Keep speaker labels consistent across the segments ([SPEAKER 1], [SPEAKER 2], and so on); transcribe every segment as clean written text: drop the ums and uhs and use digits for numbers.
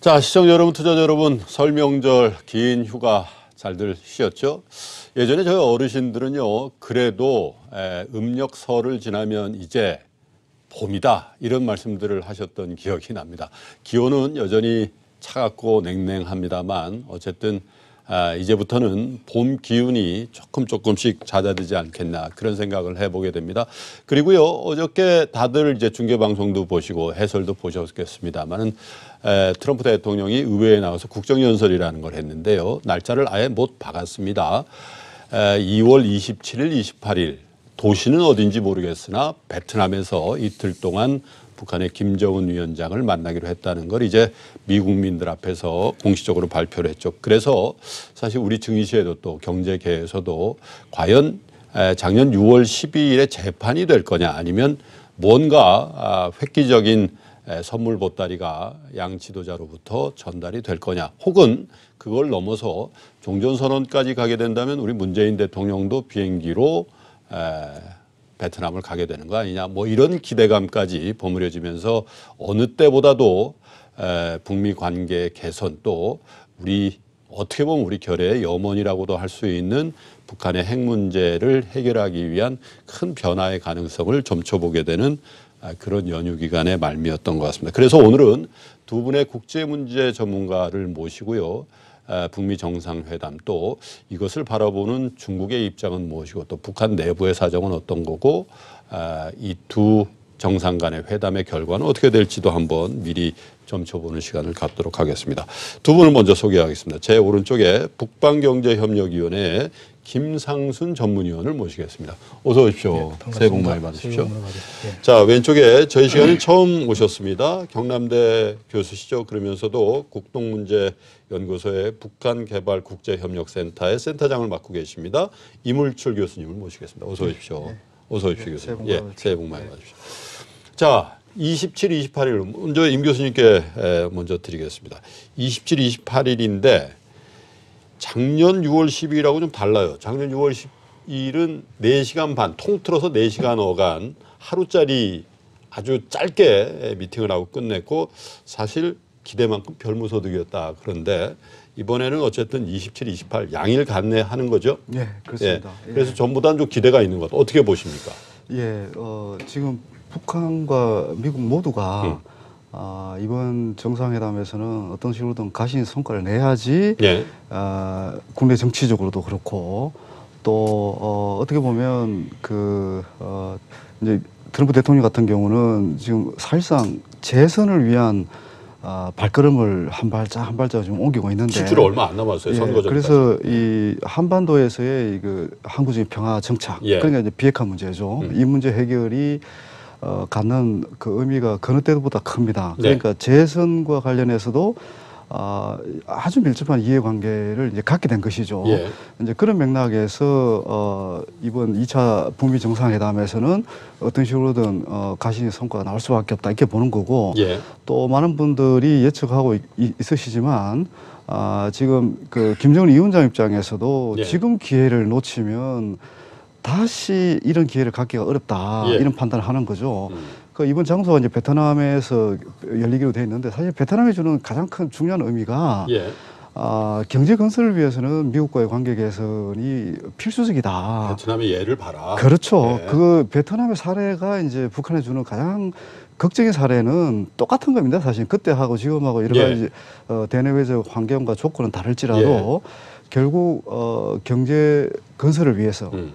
[SPEAKER 1] 자, 시청자 여러분, 투자자 여러분, 설 명절 긴 휴가 잘들 쉬었죠? 예전에 저희 어르신들은요, 그래도 음력설을 지나면 이제 봄이다 이런 말씀들을 하셨던 기억이 납니다. 기온은 여전히 차갑고 냉랭합니다만 어쨌든 이제부터는 봄 기운이 조금씩 잦아들지 않겠나 그런 생각을 해보게 됩니다. 그리고요, 어저께 다들 이제 중계방송도 보시고 해설도 보셨겠습니다만은 트럼프 대통령이 의회에 나와서 국정연설이라는 걸 했는데요. 날짜를 아예 못 박았습니다. 2월 27일, 28일 도시는 어딘지 모르겠으나 베트남에서 이틀 동안 북한의 김정은 위원장을 만나기로 했다는 걸 이제 미국민들 앞에서 공식적으로 발표를 했죠. 그래서 사실 우리 증시에도 또 경제계에서도 과연 작년 6월 12일에 재판이 될 거냐 아니면 뭔가 획기적인 선물 보따리가 양 지도자로부터 전달이 될 거냐 혹은 그걸 넘어서 종전선언까지 가게 된다면 우리 문재인 대통령도 비행기로 베트남을 가게 되는 거 아니냐 뭐 이런 기대감까지 버무려지면서 어느 때보다도 북미 관계 개선 또 우리 어떻게 보면 우리 결의 염원이라고도 할 수 있는 북한의 핵 문제를 해결하기 위한 큰 변화의 가능성을 점쳐보게 되는 그런 연휴 기간의 말미였던 것 같습니다. 그래서 오늘은 두 분의 국제 문제 전문가를 모시고요. 북미 정상회담 또 이것을 바라보는 중국의 입장은 무엇이고 또 북한 내부의 사정은 어떤 거고 이 두 정상 간의 회담의 결과는 어떻게 될지도 한번 미리 점쳐보는 시간을 갖도록 하겠습니다. 두 분을 먼저 소개하겠습니다. 제 오른쪽에 북방경제협력위원회 김상순 전문위원을 모시겠습니다. 어서 오십시오. 네, 새해 복 많이 받으십시오. 자, 왼쪽에 저희 시간에 처음 오셨습니다. 경남대 교수시죠. 그러면서도 국동문제연구소의 북한개발국제협력센터의 센터장을 맡고 계십니다. 이물출 교수님을 모시겠습니다. 어서 오십시오. 네. 어서 오십시오, 교수님. 새해 복 많이 받으십시오. 자, 27, 28일 먼저 임 교수님께 먼저 드리겠습니다. 27, 28일인데 작년 6월 12일하고 좀 달라요. 작년 6월 12일은 4시간 반, 통틀어서 4시간 어간 하루짜리 아주 짧게 미팅을 하고 끝냈고 사실 기대만큼 별무소득이었다. 그런데 이번에는 어쨌든 27, 28 양일 간내하는 거죠?
[SPEAKER 2] 네, 그렇습니다.
[SPEAKER 1] 예. 그래서 전부 다 좀 기대가 있는 것 같아요. 어떻게 보십니까?
[SPEAKER 2] 예, 지금 북한과 미국 모두가 이번 정상회담에서는 어떤 식으로든 가시인 성과를 내야지
[SPEAKER 1] 예.
[SPEAKER 2] 국내 정치적으로도 그렇고 또 어떻게 보면 이제 트럼프 대통령 같은 경우는 지금 사실상 재선을 위한 발걸음을 한 발짝 좀 옮기고 있는데
[SPEAKER 1] 실제로 얼마 안 남았어요. 선거 전까지.
[SPEAKER 2] 그래서 이 한반도에서의 항구적인 평화 정착, 그러니까 이제 비핵화 문제죠. 이 문제 해결이 갖는 그 의미가 어느 때보다 큽니다. 그러니까
[SPEAKER 1] 네.
[SPEAKER 2] 재선과 관련해서도 아주 밀접한 이해관계를 이제 갖게 된 것이죠.
[SPEAKER 1] 예.
[SPEAKER 2] 이제 그런 맥락에서 이번 2차 북미 정상회담에서는 어떤 식으로든 가시의 성과가 나올 수밖에 없다 이렇게 보는 거고
[SPEAKER 1] 예.
[SPEAKER 2] 또 많은 분들이 예측하고 있으시지만 지금 그 김정은 위원장 입장에서도
[SPEAKER 1] 예.
[SPEAKER 2] 지금 기회를 놓치면 다시 이런 기회를 갖기가 어렵다 이런 판단을 하는 거죠. 그 이번 장소가 이제 베트남에서 열리기로 돼 있는데 사실 베트남이 주는 가장 큰 중요한 의미가 경제 건설을 위해서는 미국과의 관계 개선이 필수적이다.
[SPEAKER 1] 베트남의 예를 봐라.
[SPEAKER 2] 그렇죠.
[SPEAKER 1] 예.
[SPEAKER 2] 그 베트남의 사례가 이제 북한에 주는 가장 극적인 사례는 똑같은 겁니다. 사실 그때하고 지금하고 여러 가지 대내외적 환경과 조건은 다를지라도 결국 경제 건설을 위해서는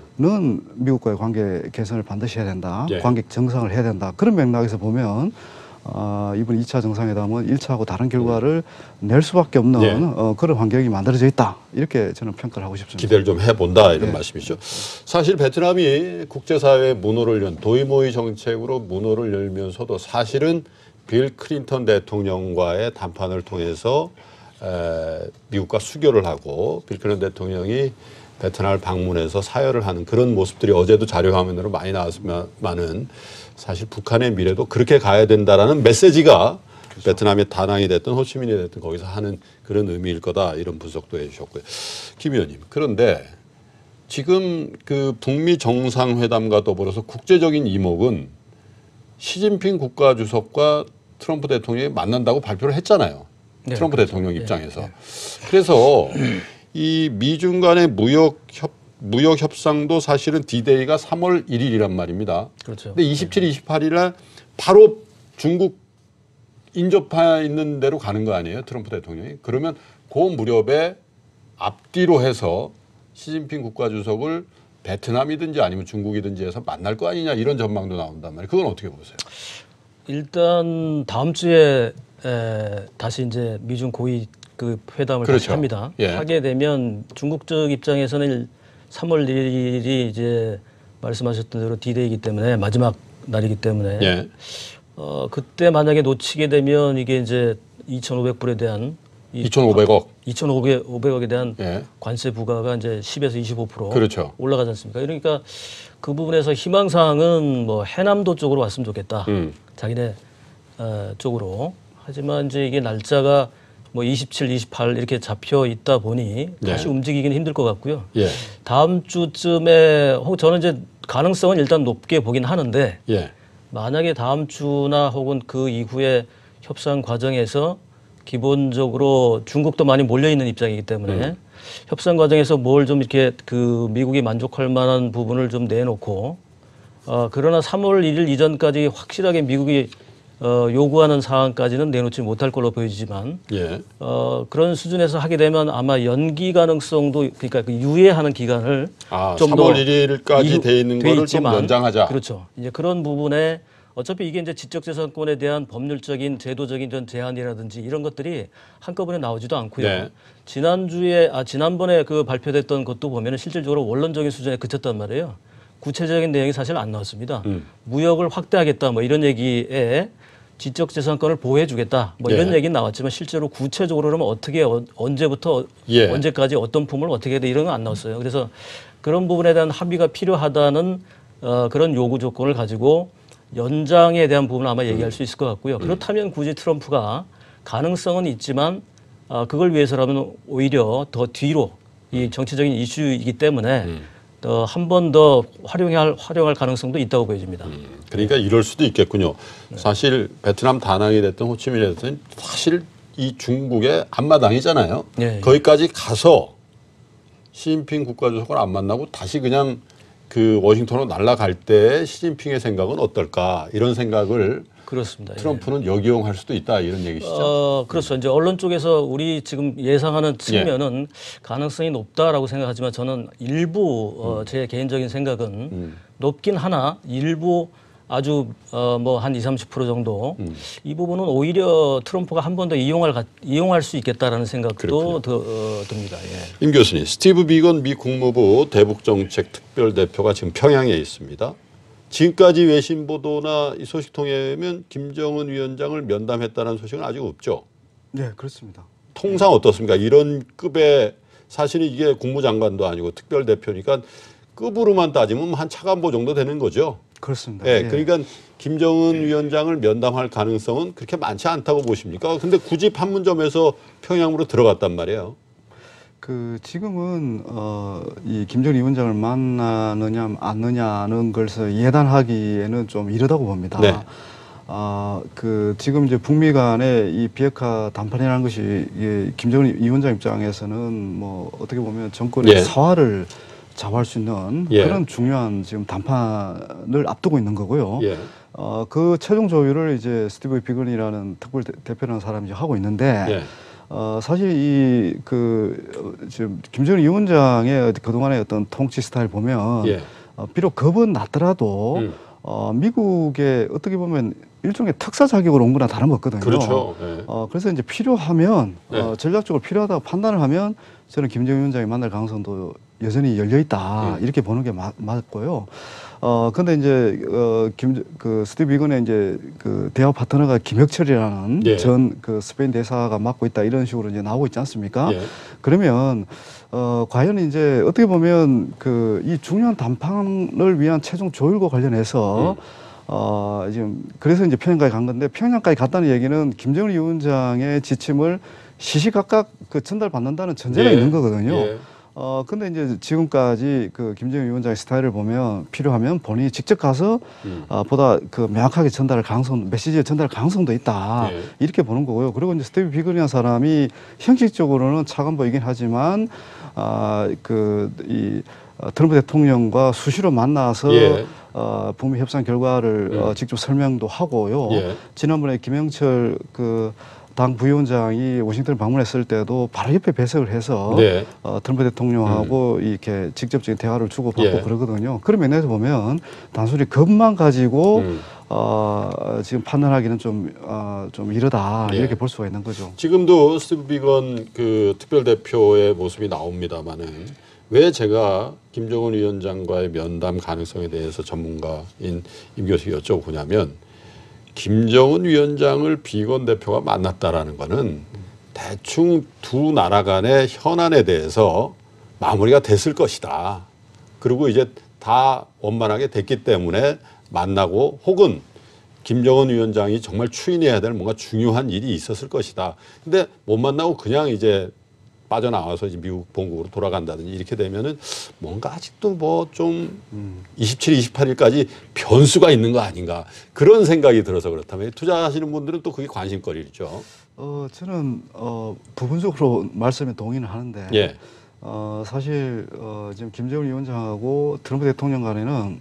[SPEAKER 2] 미국과의 관계 개선을 반드시 해야 된다. 관계 정상을 해야 된다. 그런 맥락에서 보면 이번 2차 정상회담은 1차하고 다른 결과를 낼 수밖에 없는 그런 환경이 만들어져 있다. 이렇게 저는 평가를 하고 싶습니다.
[SPEAKER 1] 기대를 좀 해본다 이런 말씀이죠. 사실 베트남이 국제사회의 문호를 연 도이모이 정책으로 문호를 열면서도 사실은 빌 클린턴 대통령과의 담판을 통해서 미국과 수교를 하고 빌 클린턴 대통령이 베트남을 방문해서 사열을 하는 그런 모습들이 어제도 자료화면으로 많이 나왔지만은 사실 북한의 미래도 그렇게 가야 된다라는 메시지가 그렇죠. 베트남의 다낭이 됐든 호치민이 됐든 거기서 하는 그런 의미일 거다 이런 분석도 해주셨고요. 김 의원님, 그런데 지금 그 북미 정상회담과 더불어서 국제적인 이목은 시진핑 국가주석과 트럼프 대통령이 만난다고 발표를 했잖아요.
[SPEAKER 3] 네,
[SPEAKER 1] 트럼프
[SPEAKER 3] 그렇죠.
[SPEAKER 1] 대통령
[SPEAKER 3] 네,
[SPEAKER 1] 입장에서.
[SPEAKER 3] 네.
[SPEAKER 1] 그래서 이 미중 간의 무역 협상도 사실은 D-Day가 3월 1일이란 말입니다.
[SPEAKER 3] 그렇죠.
[SPEAKER 1] 근데 27, 28일날 바로 중국 인접해 있는 대로 가는 거 아니에요? 트럼프 대통령이. 그러면 그 무렵에 앞뒤로 해서 시진핑 국가주석을 베트남이든지 아니면 중국이든지 해서 만날 거 아니냐 이런 전망도 나온단 말이에요. 그건 어떻게 보세요?
[SPEAKER 3] 일단 다음 주에 다시 이제 미중 고위 그 회담을 다시
[SPEAKER 1] 그렇죠.
[SPEAKER 3] 합니다.
[SPEAKER 1] 예.
[SPEAKER 3] 하게 되면 중국 쪽 입장에서는 3월 1일이 이제 말씀하셨던 대로 D-Day이기 때문에 마지막 날이기 때문에
[SPEAKER 1] 예.
[SPEAKER 3] 그때 만약에 놓치게 되면 이게 이제 2,500불에 대한
[SPEAKER 1] 2,500억.
[SPEAKER 3] 2,500억에 대한
[SPEAKER 1] 예.
[SPEAKER 3] 관세 부과가 이제 10에서 25%
[SPEAKER 1] 그렇죠.
[SPEAKER 3] 올라가지 않습니까? 그러니까 그 부분에서 희망사항은 뭐 해남도 쪽으로 왔으면 좋겠다. 자기네 쪽으로. 하지만 이제 이게 날짜가 뭐 27, 28 이렇게 잡혀 있다 보니 다시 움직이기는 힘들 것 같고요.
[SPEAKER 1] 예.
[SPEAKER 3] 다음 주쯤에 저는 이제 가능성은 일단 높게 보긴 하는데
[SPEAKER 1] 예.
[SPEAKER 3] 만약에 다음 주나 혹은 그 이후에 협상 과정에서 기본적으로 중국도 많이 몰려 있는 입장이기 때문에 협상 과정에서 뭘 좀 이렇게 그 미국이 만족할 만한 부분을 좀 내놓고 그러나 3월 1일 이전까지 확실하게 미국이 요구하는 사항까지는 내놓지 못할 걸로 보여지지만
[SPEAKER 1] 예.
[SPEAKER 3] 그런 수준에서 하게 되면 아마 연기 가능성도 그러니까 그 유예하는 기간을 좀
[SPEAKER 1] 3월 1일까지 돼 있는 거를 좀
[SPEAKER 3] 있지만,
[SPEAKER 1] 연장하자.
[SPEAKER 3] 그렇죠. 이제 그런 부분에 어차피 이게 이제 지적재산권에 대한 법률적인 제도적인 전 제한이라든지 이런 것들이 한꺼번에 나오지도 않고요.
[SPEAKER 1] 네.
[SPEAKER 3] 지난번에 그 발표됐던 것도 보면은 실질적으로 원론적인 수준에 그쳤단 말이에요. 구체적인 내용이 사실 안 나왔습니다. 무역을 확대하겠다 뭐 이런 얘기에 지적재산권을 보호해주겠다 뭐 이런 얘기는 나왔지만 실제로 구체적으로 그러면 어떻게 언제부터 언제까지 어떤 품을 어떻게 해야 돼 이런 건 안 나왔어요. 그래서 그런 부분에 대한 합의가 필요하다는 그런 요구 조건을 가지고 연장에 대한 부분은 아마 얘기할 수 있을 것 같고요. 그렇다면 굳이 트럼프가 가능성은 있지만 그걸 위해서라면 오히려 더 뒤로 이 정치적인 이슈이기 때문에 한 번 더 활용할 가능성도 있다고 보여집니다.
[SPEAKER 1] 그러니까 이럴 수도 있겠군요. 사실 베트남 다낭이 됐든 호치민이 됐든 사실 이 중국의 앞마당이잖아요.
[SPEAKER 3] 예, 예.
[SPEAKER 1] 거기까지 가서 시진핑 국가주석을 안 만나고 다시 그냥 그 워싱턴으로 날아갈 때 시진핑의 생각은 어떨까 이런 생각을
[SPEAKER 3] 그렇습니다.
[SPEAKER 1] 트럼프는 역이용할 수도 있다 이런 얘기시죠.
[SPEAKER 3] 그렇죠. 이제 언론 쪽에서 우리 지금 예상하는 측면은 가능성이 높다라고 생각하지만 저는 일부 제 개인적인 생각은 높긴 하나 일부 아주 뭐 한 20, 30% 정도 이 부분은 오히려 트럼프가 한 번 더 이용할 수 있겠다라는 생각도 듭니다. 예.
[SPEAKER 1] 임 교수님, 스티브 비건 미 국무부 대북정책 특별대표가 지금 평양에 있습니다. 지금까지 외신 보도나 이 소식 통해면 김정은 위원장을 면담했다는 소식은 아직 없죠.
[SPEAKER 2] 네, 그렇습니다.
[SPEAKER 1] 통상 어떻습니까? 이런 급의 사실은 이게 국무장관도 아니고 특별대표니까 급으로만 따지면 한 차관보 정도 되는 거죠.
[SPEAKER 2] 그렇습니다.
[SPEAKER 1] 예, 그러니까 김정은 위원장을 면담할 가능성은 그렇게 많지 않다고 보십니까? 근데 굳이 판문점에서 평양으로 들어갔단 말이에요.
[SPEAKER 2] 지금은 이 김정은 위원장을 만나느냐 않느냐는 것을 예단하기에는 좀 이르다고 봅니다.
[SPEAKER 1] 네.
[SPEAKER 2] 지금 이제 북미 간의 이 비핵화談판이라는 것이 김정은 위원장 입장에서는 뭐 어떻게 보면 정권의 사활을 좌우할 수 있는 그런 중요한 지금談판을 앞두고 있는 거고요. 그 최종 조율을 이제 스티브 비건이라는 특별 대표라는 사람이 하고 있는데 사실 지금 김정은 위원장의 그동안의 어떤 통치 스타일 보면 비록 겁은 났더라도 미국의 어떻게 보면 일종의 특사 자격으로 온 거나 다름없거든요.
[SPEAKER 1] 그렇죠.
[SPEAKER 2] 그래서 이제 필요하면 전략적으로 필요하다고 판단을 하면 저는 김정은 위원장이 만날 가능성도 여전히 열려 있다 이렇게 보는 게 맞고요. 근데 이제 스티브 비건의 이제 그 대화 파트너가 김혁철이라는 전 그 스페인 대사가 맡고 있다 이런 식으로 이제 나오고 있지 않습니까? 그러면 과연 이제 어떻게 보면 이 중요한談판을 위한 최종 조율과 관련해서 지금 그래서 이제 평양까지 간 건데 평양까지 갔다는 얘기는 김정은 위원장의 지침을 시시각각 전달받는다는 전제가 있는 거거든요. 근데 이제 지금까지 그 김정일 위원장의 스타일을 보면 필요하면 본인이 직접 가서 보다 그 명확하게 전달할 가능성, 메시지를 전달할 가능성도 있다.
[SPEAKER 1] 예.
[SPEAKER 2] 이렇게 보는 거고요. 그리고 이제 스티브 비건이라는 사람이 형식적으로는 차관 보이긴 하지만 트럼프 대통령과 수시로 만나서
[SPEAKER 1] 예.
[SPEAKER 2] 북미 협상 결과를 직접 설명도 하고요.
[SPEAKER 1] 예.
[SPEAKER 2] 지난번에 김영철 그 당 부위원장이 워싱턴을 방문했을 때도 바로 옆에 배석을 해서
[SPEAKER 1] 네.
[SPEAKER 2] 트럼프 대통령하고 이렇게 직접적인 대화를 주고받고
[SPEAKER 1] 예.
[SPEAKER 2] 그러거든요. 그런 면에서 보면 단순히 겁만 가지고 지금 판단하기는 좀 이르다
[SPEAKER 1] 예.
[SPEAKER 2] 이렇게 볼 수가 있는 거죠.
[SPEAKER 1] 지금도 스티브 비건 그 특별대표의 모습이 나옵니다마는 왜 제가 김정은 위원장과의 면담 가능성에 대해서 전문가인 임 교수에게 여쭤보냐면 김정은 위원장을 비건 대표가 만났다라는 거는 대충 두 나라 간의 현안에 대해서 마무리가 됐을 것이다. 그리고 이제 다 원만하게 됐기 때문에 만나고 혹은 김정은 위원장이 정말 추인해야 될 뭔가 중요한 일이 있었을 것이다. 근데 못 만나고 그냥 이제 빠져나와서 이제 미국 본국으로 돌아간다든지 이렇게 되면은 뭔가 아직도 뭐 좀 27, 28일까지 변수가 있는 거 아닌가 그런 생각이 들어서 그렇다면 투자하시는 분들은 또 그게 관심거리죠.
[SPEAKER 2] 저는 부분적으로 말씀에 동의는 하는데
[SPEAKER 1] 예.
[SPEAKER 2] 사실 지금 김정은 위원장하고 트럼프 대통령 간에는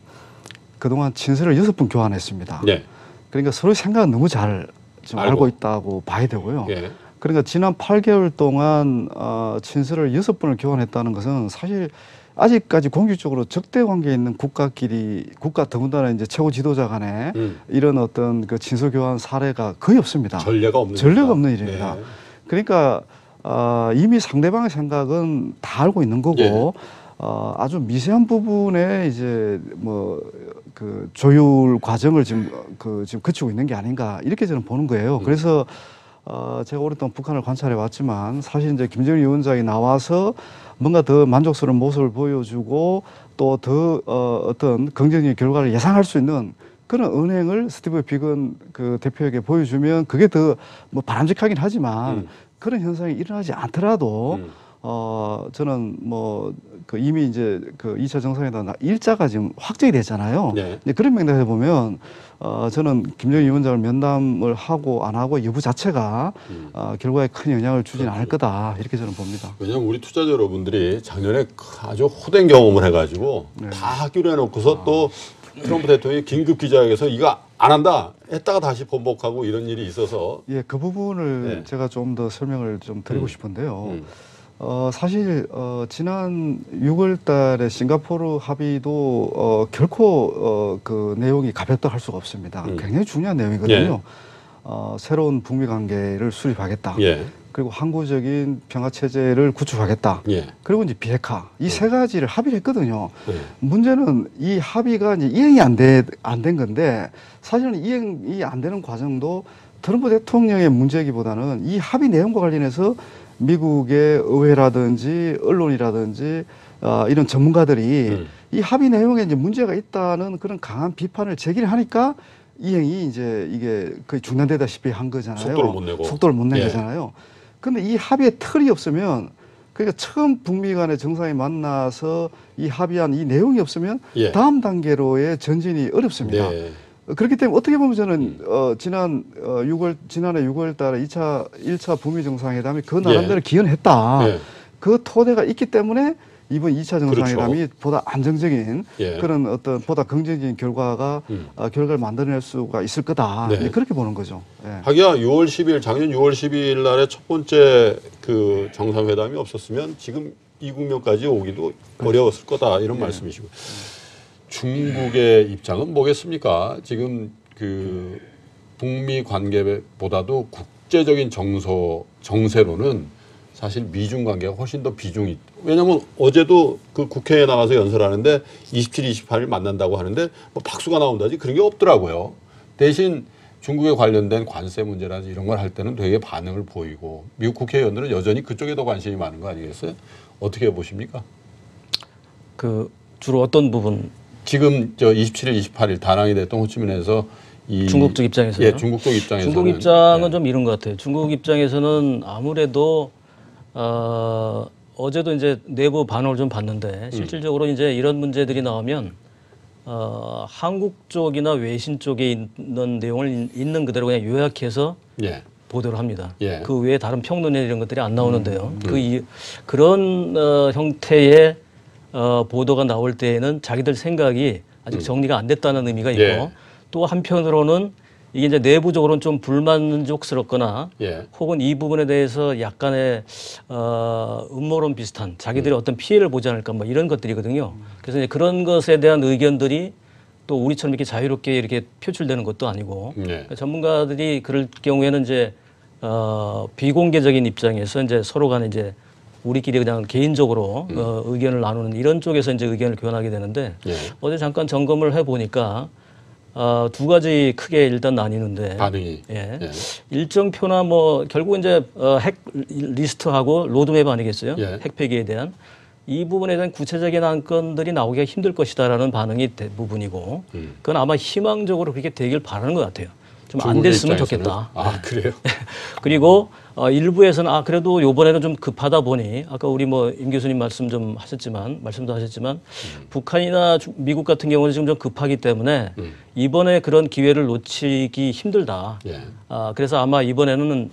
[SPEAKER 2] 그동안 친서를 6번 교환했습니다.
[SPEAKER 1] 예.
[SPEAKER 2] 그러니까 서로 생각은 너무 잘 좀 알고 있다고 봐야 되고요.
[SPEAKER 1] 예.
[SPEAKER 2] 그러니까 지난 8개월 동안 친서를 6번을 교환했다는 것은 사실 아직까지 공식적으로 적대 관계에 있는 국가끼리 더군다나 이제 최고 지도자 간에 이런 어떤 그 친서 교환 사례가 거의 없습니다.
[SPEAKER 1] 전례가 없는
[SPEAKER 2] 전례가 없는 일입니다.
[SPEAKER 1] 네.
[SPEAKER 2] 그러니까 이미 상대방의 생각은 다 알고 있는 거고
[SPEAKER 1] 예.
[SPEAKER 2] 아주 미세한 부분에 이제 뭐 그 조율 과정을 지금 거치고 있는 게 아닌가 이렇게 저는 보는 거예요. 그래서 제가 오랫동안 북한을 관찰해 왔지만 사실 이제 김정일 위원장이 나와서 뭔가 더 만족스러운 모습을 보여주고 또 더 어떤 긍정적인 결과를 예상할 수 있는 그런 은행을 스티브 비건 그 대표에게 보여주면 그게 더 뭐 바람직하긴 하지만 그런 현상이 일어나지 않더라도 저는 뭐 그 이미 이제 그 2차 정상회담 일자가 지금 확정이 됐잖아요.
[SPEAKER 1] 네.
[SPEAKER 2] 이제 그런 맥락에서 보면 저는 김정일 위원장을 면담을 하고 안 하고 여부 자체가 결과에 큰 영향을 주지는 않을 거다 이렇게 저는 봅니다.
[SPEAKER 1] 왜냐하면 우리 투자자 여러분들이 작년에 아주 호된 경험을 해가지고 다 하기로 해놓고서 또 트럼프 대통령이 긴급 기자회견에서 이거 안 한다 했다가 다시 번복하고 이런 일이 있어서
[SPEAKER 2] 예, 그 부분을
[SPEAKER 1] 네.
[SPEAKER 2] 제가 좀 더 설명을 좀 드리고 싶은데요. 사실 지난 6월 달에 싱가포르 합의도 결코 그 내용이 가볍다 할 수가 없습니다. 굉장히 중요한 내용이거든요. 새로운 북미 관계를 수립하겠다.
[SPEAKER 1] 예.
[SPEAKER 2] 그리고 항구적인 평화 체제를 구축하겠다.
[SPEAKER 1] 예.
[SPEAKER 2] 그리고 이제 비핵화 이 세 가지를 합의를 했거든요.
[SPEAKER 1] 예.
[SPEAKER 2] 문제는 이 합의가 이제 이행이 안 된 건데 사실은 이행이 안 되는 과정도 트럼프 대통령의 문제이기보다는 이 합의 내용과 관련해서 미국의 의회라든지 언론이라든지 이런 전문가들이 이 합의 내용에 이제 문제가 있다는 그런 강한 비판을 제기를 하니까 이행이 이제 이게 거의 중단되다시피 한 거잖아요. 속도를 못 낸
[SPEAKER 1] 예.
[SPEAKER 2] 거잖아요. 근데 이 합의의 틀이 없으면 그러니까 처음 북미 간의 정상이 만나서 이 합의한 이 내용이 없으면
[SPEAKER 1] 예.
[SPEAKER 2] 다음 단계로의 전진이 어렵습니다.
[SPEAKER 1] 네.
[SPEAKER 2] 그렇기 때문에 어떻게 보면 저는 지난해 6월 달에 1차 북미 정상회담이 그 나름대로 기원했다.
[SPEAKER 1] 예.
[SPEAKER 2] 그 토대가 있기 때문에 이번 2차 정상회담이
[SPEAKER 1] 그렇죠.
[SPEAKER 2] 보다 안정적인
[SPEAKER 1] 예.
[SPEAKER 2] 그런 어떤 보다 긍정적인 결과를 만들어낼 수가 있을 거다.
[SPEAKER 1] 네.
[SPEAKER 2] 그렇게 보는 거죠. 예.
[SPEAKER 1] 하기야 6월 10일 작년 6월 12일 날에 첫 번째 그 정상회담이 없었으면 지금 이 국면까지 오기도 어려웠을 거다 이런 말씀이시고 중국의 입장은 뭐겠습니까? 지금 그 북미 관계보다도 국제적인 정세로는 사실 미중 관계가 훨씬 더 비중이 왜냐하면 어제도 그 국회에 나가서 연설하는데 27, 28일 만난다고 하는데 뭐 박수가 나온다지 그런 게 없더라고요. 대신 중국에 관련된 관세 문제라든지 이런 걸 할 때는 되게 반응을 보이고 미국 국회의원들은 여전히 그쪽에 더 관심이 많은 거 아니겠어요? 어떻게 보십니까?
[SPEAKER 3] 그 주로 어떤 부분?
[SPEAKER 1] 지금 저 27일, 28일 다낭이 됐던 호치민에서 이
[SPEAKER 3] 중국 쪽 입장에서요?
[SPEAKER 1] 예, 중국 쪽 입장에서는
[SPEAKER 3] 중국 입장은 좀 이런 것 같아요. 중국 입장에서는 아무래도 어제도 이제 내부 반응을 좀 봤는데 실질적으로 이제 이런 문제들이 나오면 한국 쪽이나 외신 쪽에 있는 내용을 있는 그대로 그냥 요약해서
[SPEAKER 1] 예.
[SPEAKER 3] 보도를 합니다.
[SPEAKER 1] 예.
[SPEAKER 3] 그 외에 다른 평론이나 이런 것들이 안 나오는데요. 그런 형태의 보도가 나올 때에는 자기들 생각이 아직 정리가 안 됐다는 의미가 있고
[SPEAKER 1] 예.
[SPEAKER 3] 또 한편으로는 이게 이제 내부적으로는 좀 불만족스럽거나
[SPEAKER 1] 예.
[SPEAKER 3] 혹은 이 부분에 대해서 약간의 음모론 비슷한 자기들이 어떤 피해를 보지 않을까 뭐 이런 것들이거든요. 그래서 이제 그런 것에 대한 의견들이 또 우리처럼 이렇게 자유롭게 이렇게 표출되는 것도 아니고 그러니까 전문가들이 그럴 경우에는 이제 비공개적인 입장에서 이제 서로 간에 이제 우리끼리 그냥 개인적으로 의견을 나누는 이런 쪽에서 이제 의견을 교환하게 되는데
[SPEAKER 1] 예.
[SPEAKER 3] 어제 잠깐 점검을 해 보니까 두 가지 크게 일단 나뉘는데
[SPEAKER 1] 반응이.
[SPEAKER 3] 예.
[SPEAKER 1] 예.
[SPEAKER 3] 일정표나 뭐 결국 이제 핵 리스트하고 로드맵 아니겠어요?
[SPEAKER 1] 예.
[SPEAKER 3] 핵 폐기에 대한 이 부분에 대한 구체적인 안건들이 나오기가 힘들 것이다라는 반응이 대부분이고 그건 아마 희망적으로 그렇게 되길 바라는 것 같아요. 좀 안
[SPEAKER 1] 중국의
[SPEAKER 3] 됐으면
[SPEAKER 1] 입장에서는?
[SPEAKER 3] 좋겠다.
[SPEAKER 1] 아, 그래요?
[SPEAKER 3] 그리고 일부에서는 그래도 요번에는 좀 급하다 보니 아까 우리 뭐 임 교수님 말씀도 하셨지만 북한이나 미국 같은 경우는 지금 좀 급하기 때문에 이번에 그런 기회를 놓치기 힘들다.
[SPEAKER 1] 예.
[SPEAKER 3] 그래서 아마 이번에는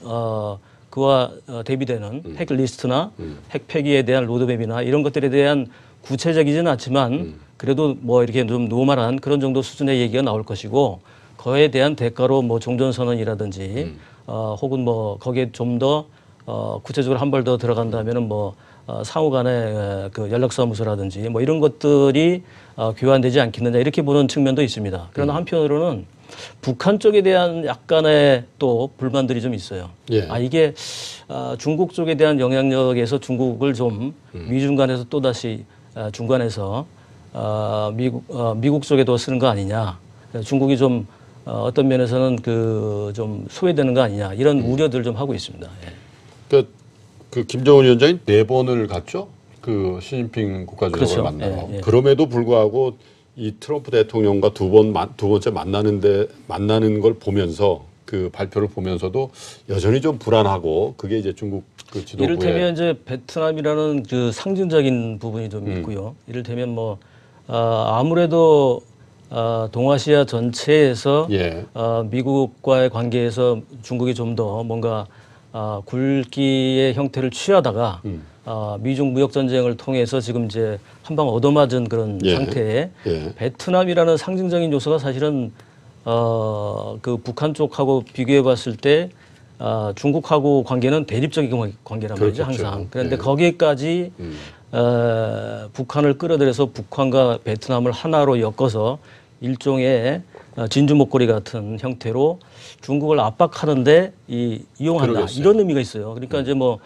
[SPEAKER 3] 그와 대비되는 핵 리스트나 핵 폐기에 대한 로드맵이나 이런 것들에 대한 구체적이지는 않지만 그래도 뭐 이렇게 좀 노멀한 그런 정도 수준의 얘기가 나올 것이고 그에 대한 대가로 뭐 종전선언이라든지 혹은 뭐 거기에 좀 더 구체적으로 한 발 더 들어간다면은 뭐 상호간의 그 연락사무소라든지 뭐 이런 것들이 교환되지 않겠느냐 이렇게 보는 측면도 있습니다. 그러나 한편으로는 북한 쪽에 대한 약간의 또 불만들이 좀 있어요.
[SPEAKER 1] 예.
[SPEAKER 3] 이게 중국 쪽에 대한 영향력에서 중국을 좀 미중 간에서 또다시 중간에서 미국 쪽에도 쓰는 거 아니냐. 중국이 좀 어떤 면에서는 좀 소외되는 거 아니냐 이런 우려들을 좀 하고 있습니다. 예.
[SPEAKER 1] 그 김정은 위원장이 4번을 갔죠. 그 시진핑 국가주석을
[SPEAKER 3] 그렇죠.
[SPEAKER 1] 만나러.
[SPEAKER 3] 예, 예.
[SPEAKER 1] 그럼에도 불구하고 이 트럼프 대통령과 두 번째 만나는 걸 보면서 그 발표를 보면서도 여전히 좀 불안하고 그게 이제 중국 그 지도부의
[SPEAKER 3] 이를테면 이제 베트남이라는 그 상징적인 부분이 좀 있고요. 이를테면 뭐 아무래도 동아시아 전체에서
[SPEAKER 1] 예.
[SPEAKER 3] 미국과의 관계에서 중국이 좀 더 뭔가 굴기의 형태를 취하다가 미중 무역 전쟁을 통해서 지금 이제 한 방 얻어맞은 그런
[SPEAKER 1] 예.
[SPEAKER 3] 상태에
[SPEAKER 1] 예.
[SPEAKER 3] 베트남이라는 상징적인 요소가 사실은 그 북한 쪽하고 비교해 봤을 때 중국하고 관계는 대립적인 관계란 말이죠,
[SPEAKER 1] 그렇겠죠.
[SPEAKER 3] 항상. 그런데
[SPEAKER 1] 예.
[SPEAKER 3] 거기에까지 북한을 끌어들여서 북한과 베트남을 하나로 엮어서 일종의 진주 목걸이 같은 형태로 중국을 압박하는데 이용한다.
[SPEAKER 1] 그러겠어요.
[SPEAKER 3] 이런 의미가 있어요. 그러니까 이제 뭐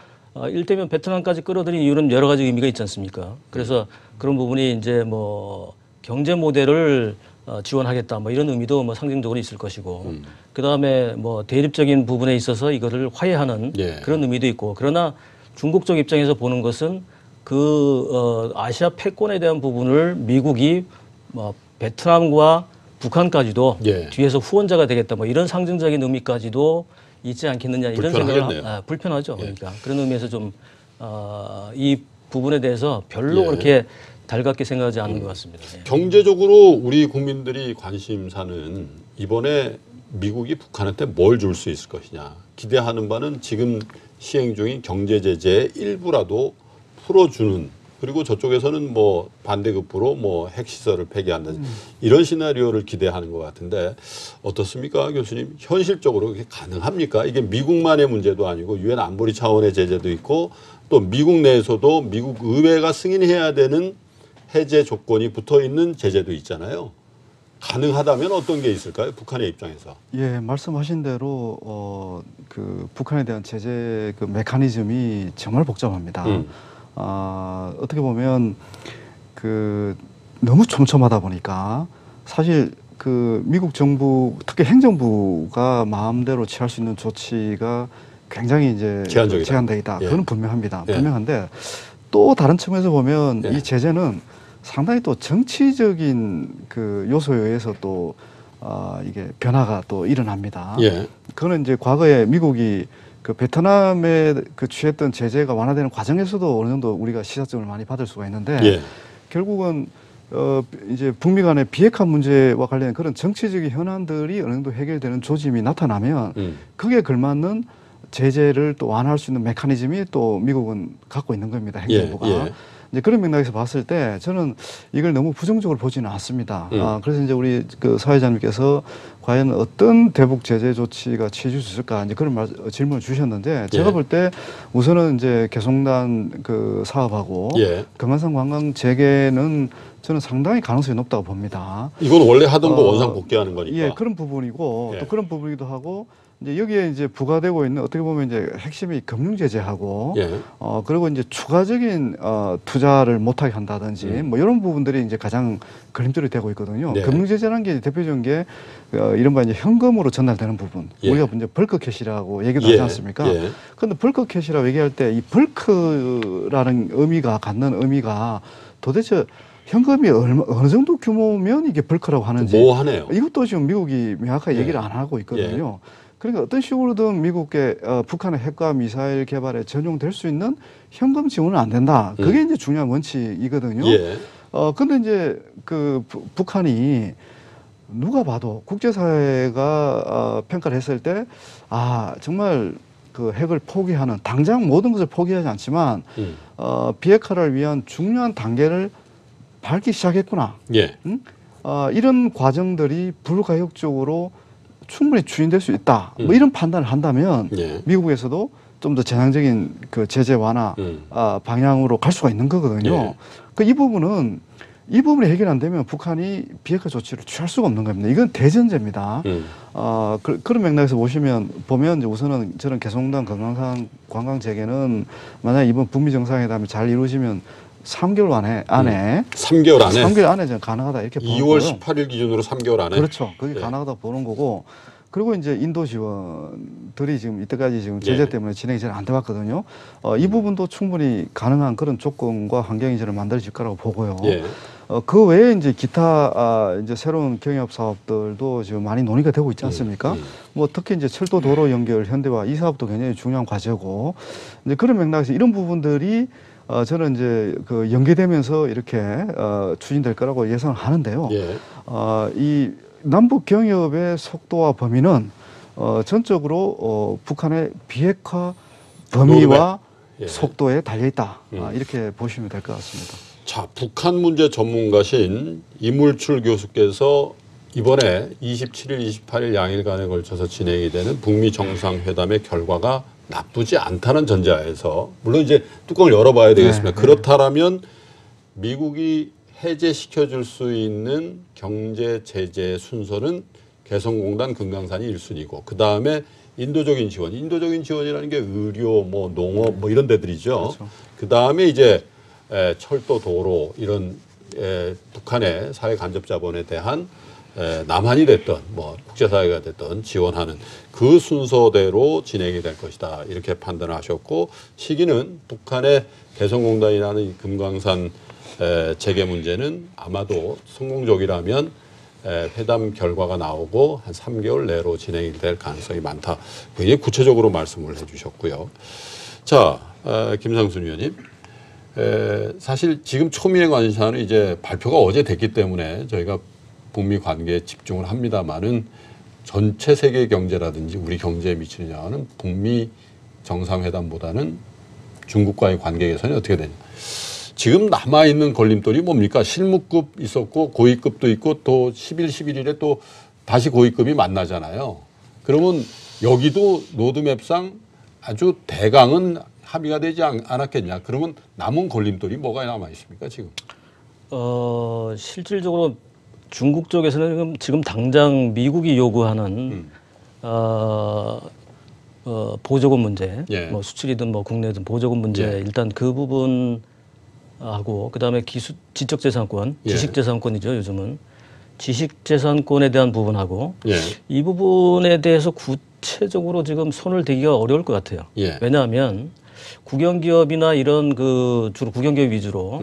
[SPEAKER 3] 일테면 베트남까지 끌어들인 이유는 여러 가지 의미가 있지 않습니까? 그래서 그런 부분이 이제 뭐 경제 모델을 지원하겠다. 뭐 이런 의미도 뭐 상징적으로 있을 것이고 그 다음에 뭐 대립적인 부분에 있어서 이거를 화해하는
[SPEAKER 1] 예.
[SPEAKER 3] 그런 의미도 있고 그러나 중국 쪽 입장에서 보는 것은 그 아시아 패권에 대한 부분을 미국이 뭐 베트남과 북한까지도
[SPEAKER 1] 예.
[SPEAKER 3] 뒤에서 후원자가 되겠다 뭐 이런 상징적인 의미까지도 있지 않겠느냐 이런
[SPEAKER 1] 불편하겠네요.
[SPEAKER 3] 생각을 불편하죠. 그러니까 그런 의미에서 좀 이 부분에 대해서 별로
[SPEAKER 1] 예.
[SPEAKER 3] 그렇게 달갑게 생각하지 않는 것 같습니다. 예.
[SPEAKER 1] 경제적으로 우리 국민들이 관심사는 이번에 미국이 북한한테 뭘 줄 수 있을 것이냐. 기대하는 바는 지금 시행 중인 경제 제재의 일부라도 풀어주는 그리고 저쪽에서는 뭐 반대급부로 뭐 핵시설을 폐기한다 이런 시나리오를 기대하는 것 같은데 어떻습니까, 교수님? 현실적으로 그게 가능합니까? 이게 미국만의 문제도 아니고 유엔 안보리 차원의 제재도 있고 또 미국 내에서도 미국 의회가 승인해야 되는 해제 조건이 붙어 있는 제재도 있잖아요. 가능하다면 어떤 게 있을까요? 북한의 입장에서.
[SPEAKER 2] 예, 말씀하신 대로 그 북한에 대한 제재 그 메커니즘이 정말 복잡합니다. 어떻게 보면 그 너무 촘촘하다 보니까 사실 그 미국 정부 특히 행정부가 마음대로 취할 수 있는 조치가 굉장히 이제 제한적이다.
[SPEAKER 1] 예.
[SPEAKER 2] 그건 분명합니다.
[SPEAKER 1] 예.
[SPEAKER 2] 분명한데 또 다른 측면에서 보면
[SPEAKER 1] 예.
[SPEAKER 2] 이 제재는 상당히 또 정치적인 그 요소에 의해서 또 이게 변화가 또 일어납니다.
[SPEAKER 1] 예.
[SPEAKER 2] 그거는 이제 과거에 미국이 그 베트남에 그 취했던 제재가 완화되는 과정에서도 어느 정도 우리가 시사점을 많이 받을 수가 있는데
[SPEAKER 1] 예.
[SPEAKER 2] 결국은 이제 북미 간의 비핵화 문제와 관련된 그런 정치적인 현안들이 어느 정도 해결되는 조짐이 나타나면 그게 걸맞는 제재를 또 완화할 수 있는 메커니즘이 또 미국은 갖고 있는 겁니다. 행정부가.
[SPEAKER 1] 예.
[SPEAKER 2] 이제 그런 맥락에서 봤을 때 저는 이걸 너무 부정적으로 보지는 않습니다. 그래서 이제 우리 그 사회자님께서 과연 어떤 대북 제재 조치가 취해질 수 있을까 이제 그런 질문을 주셨는데 제가
[SPEAKER 1] 예.
[SPEAKER 2] 볼 때 우선은 이제 개성단 그 사업하고
[SPEAKER 1] 예.
[SPEAKER 2] 금강산 관광 재개는 저는 상당히 가능성이 높다고 봅니다.
[SPEAKER 1] 이건 원래 하던 거 원상 복귀하는 거니까.
[SPEAKER 2] 예, 그런 부분이고
[SPEAKER 1] 예.
[SPEAKER 2] 또 그런 부분이기도 하고 이제 여기에 이제 부과되고 있는 어떻게 보면 이제 핵심이 금융 제재하고
[SPEAKER 1] 예.
[SPEAKER 2] 그리고 이제 추가적인 투자를 못하게 한다든지 뭐 이런 부분들이 이제 가장 걸림돌이 되고 있거든요.
[SPEAKER 1] 네.
[SPEAKER 2] 금융 제재라는 게 대표적인 게 이른바 이제 현금으로 전달되는 부분.
[SPEAKER 1] 예.
[SPEAKER 2] 우리가 이제 벌크 캐시라고 얘기도
[SPEAKER 1] 예.
[SPEAKER 2] 하지 않습니까?
[SPEAKER 1] 예.
[SPEAKER 2] 그런데 벌크 캐시라고 얘기할 때 이 벌크라는 의미가 갖는 의미가 도대체 현금이 어느 정도 규모면 이게 벌크라고 하는지
[SPEAKER 1] 모호하네요.
[SPEAKER 2] 이것도 지금 미국이 명확하게
[SPEAKER 1] 예.
[SPEAKER 2] 얘기를 안 하고 있거든요. 그러니까 어떤 식으로든 미국의 북한의 핵과 미사일 개발에 전용될 수 있는 현금 지원은 안 된다. 그게 이제 중요한 원칙이거든요.
[SPEAKER 1] 예.
[SPEAKER 2] 근데 이제 그 북한이 누가 봐도 국제사회가 평가를 했을 때 정말 그 핵을 포기하는 당장 모든 것을 포기하지 않지만 비핵화를 위한 중요한 단계를 밟기 시작했구나.
[SPEAKER 1] 예.
[SPEAKER 2] 이런 과정들이 불가역적으로 충분히 추진될 수 있다. 뭐 이런 판단을 한다면
[SPEAKER 1] 예.
[SPEAKER 2] 미국에서도 좀 더 제한적인 그 제재 완화 방향으로 갈 수가 있는 거거든요.
[SPEAKER 1] 예.
[SPEAKER 2] 이 부분이 해결 안 되면 북한이 비핵화 조치를 취할 수가 없는 겁니다. 이건 대전제입니다. 그런 맥락에서 보면 이제 우선은 저는 개성공단 금강산 관광 재개는 만약 이번 북미 정상회담이 잘 이루어지면 3개월 안에
[SPEAKER 1] 3개월 안에
[SPEAKER 2] 3개월 안에 저는 가능하다 이렇게 보는
[SPEAKER 1] 2월
[SPEAKER 2] 거고요.
[SPEAKER 1] 18일 기준으로 3개월 안에.
[SPEAKER 2] 그렇죠. 그게
[SPEAKER 1] 예.
[SPEAKER 2] 가능하다 보는 거고. 그리고 이제 인도 지원들이 지금 이때까지 지금 제재
[SPEAKER 1] 예.
[SPEAKER 2] 때문에 진행이 잘 안 돼왔거든요. 이 부분도 충분히 가능한 그런 조건과 환경이 저는 만들어질 거라고 보고요.
[SPEAKER 1] 예.
[SPEAKER 2] 그 외에 이제 기타 이제 새로운 경협 사업들도 지금 많이 논의가 되고 있지 않습니까? 뭐 특히 이제 철도 도로 연결 현대화 이 사업도 굉장히 중요한 과제고 이제 그런 맥락에서 이런 부분들이 저는 이제 그 연계되면서 이렇게 추진될 거라고 예상을 하는데요.
[SPEAKER 1] 예.
[SPEAKER 2] 이 남북 경협의 속도와 범위는 전적으로 북한의 비핵화 범위와
[SPEAKER 1] 예.
[SPEAKER 2] 속도에 달려 있다. 이렇게 보시면 될 것 같습니다.
[SPEAKER 1] 자, 북한 문제 전문가신 이물출 교수께서 이번에 27일, 28일 양일간에 걸쳐서 진행이 되는 북미 정상회담의 결과가 나쁘지 않다는 전제하에서 물론 이제 뚜껑을 열어봐야 되겠습니다.
[SPEAKER 2] 네,
[SPEAKER 1] 그렇다면 미국이 해제시켜줄 수 있는 경제 제재 순서는 개성공단 금강산이 1순위고 그 다음에 인도적인 지원. 인도적인 지원이라는 게 의료, 뭐 농업, 뭐 이런 데들이죠.
[SPEAKER 2] 그렇죠.
[SPEAKER 1] 그 다음에 이제 철도, 도로 이런 북한의 사회 간접 자본에 대한 남한이 됐던 뭐 국제사회가 됐던 지원하는 그 순서대로 진행이 될 것이다 이렇게 판단을 하셨고 시기는 북한의 개성공단이라는 이 금강산 재개 문제는 아마도 성공적이라면 회담 결과가 나오고 한 3개월 내로 진행이 될 가능성이 많다. 굉장히 구체적으로 말씀을 해주셨고요. 자, 김상순 위원님. 사실 지금 초미의 관심사는 이제 발표가 어제 됐기 때문에 저희가 북미 관계에 집중을 합니다만은 전체 세계 경제라든지 우리 경제에 미치는 영향은 북미 정상회담보다는 중국과의 관계 개선이 어떻게 되냐. 지금 남아있는 걸림돌이 뭡니까? 실무급 있었고 고위급도 있고 또 10일, 11일에 또 다시 고위급이 만나잖아요. 그러면 여기도 로드맵상 아주 대강은 합의가 되지 않았겠냐. 그러면 남은 걸림돌이 뭐가 남아 있습니까 지금?
[SPEAKER 3] 실질적으로 중국 쪽에서는 지금 당장 미국이 요구하는 보조금 문제,
[SPEAKER 1] 예.
[SPEAKER 3] 뭐 수출이든 뭐 국내든 보조금 문제
[SPEAKER 1] 예.
[SPEAKER 3] 일단 그 부분하고 그다음에 지적재산권,
[SPEAKER 1] 예.
[SPEAKER 3] 지식재산권이죠 요즘은 지식재산권에 대한 부분하고
[SPEAKER 1] 예.
[SPEAKER 3] 이 부분에 대해서 구체적으로 지금 손을 대기가 어려울 것 같아요.
[SPEAKER 1] 예.
[SPEAKER 3] 왜냐하면 국영기업이나 이런 그 주로 국영기업 위주로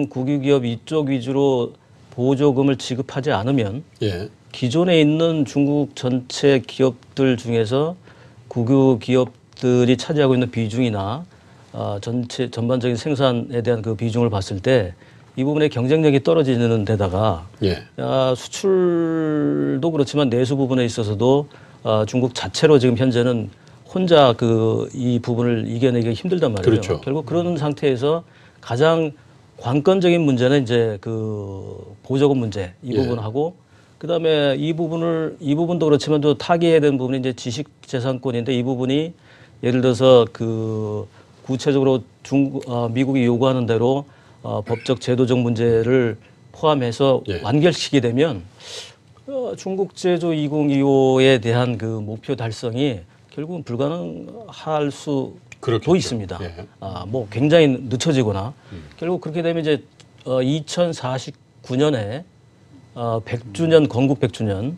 [SPEAKER 3] 국유기업 이쪽 위주로 보조금을 지급하지 않으면
[SPEAKER 1] 예.
[SPEAKER 3] 기존에 있는 중국 전체 기업들 중에서 국유 기업들이 차지하고 있는 비중이나 전반적인 생산에 대한 그 비중을 봤을 때 이 부분의 경쟁력이 떨어지는 데다가
[SPEAKER 1] 예.
[SPEAKER 3] 수출도 그렇지만 내수 부분에 있어서도 중국 자체로 지금 현재는 혼자 이 부분을 이겨내기 힘들단 말이에요.
[SPEAKER 1] 그렇죠.
[SPEAKER 3] 결국 그런 상태에서 가장 관건적인 문제는 이제 그 보조금 문제 이
[SPEAKER 1] 예.
[SPEAKER 3] 부분하고 그다음에 이 부분도 그렇지만 또 타개해야 되는 부분이 이제 지식재산권인데 이 부분이 예를 들어서 그 구체적으로 미국이 요구하는 대로 법적 제도적 문제를 포함해서
[SPEAKER 1] 예.
[SPEAKER 3] 완결시키게 되면 중국 제조 2025에 대한 그 목표 달성이 결국은 불가능할 수도
[SPEAKER 1] 그렇겠죠.
[SPEAKER 3] 있습니다.
[SPEAKER 1] 예.
[SPEAKER 3] 뭐 굉장히 늦춰지거나 결국 그렇게 되면 이제 2049년에 100주년 건국 100주년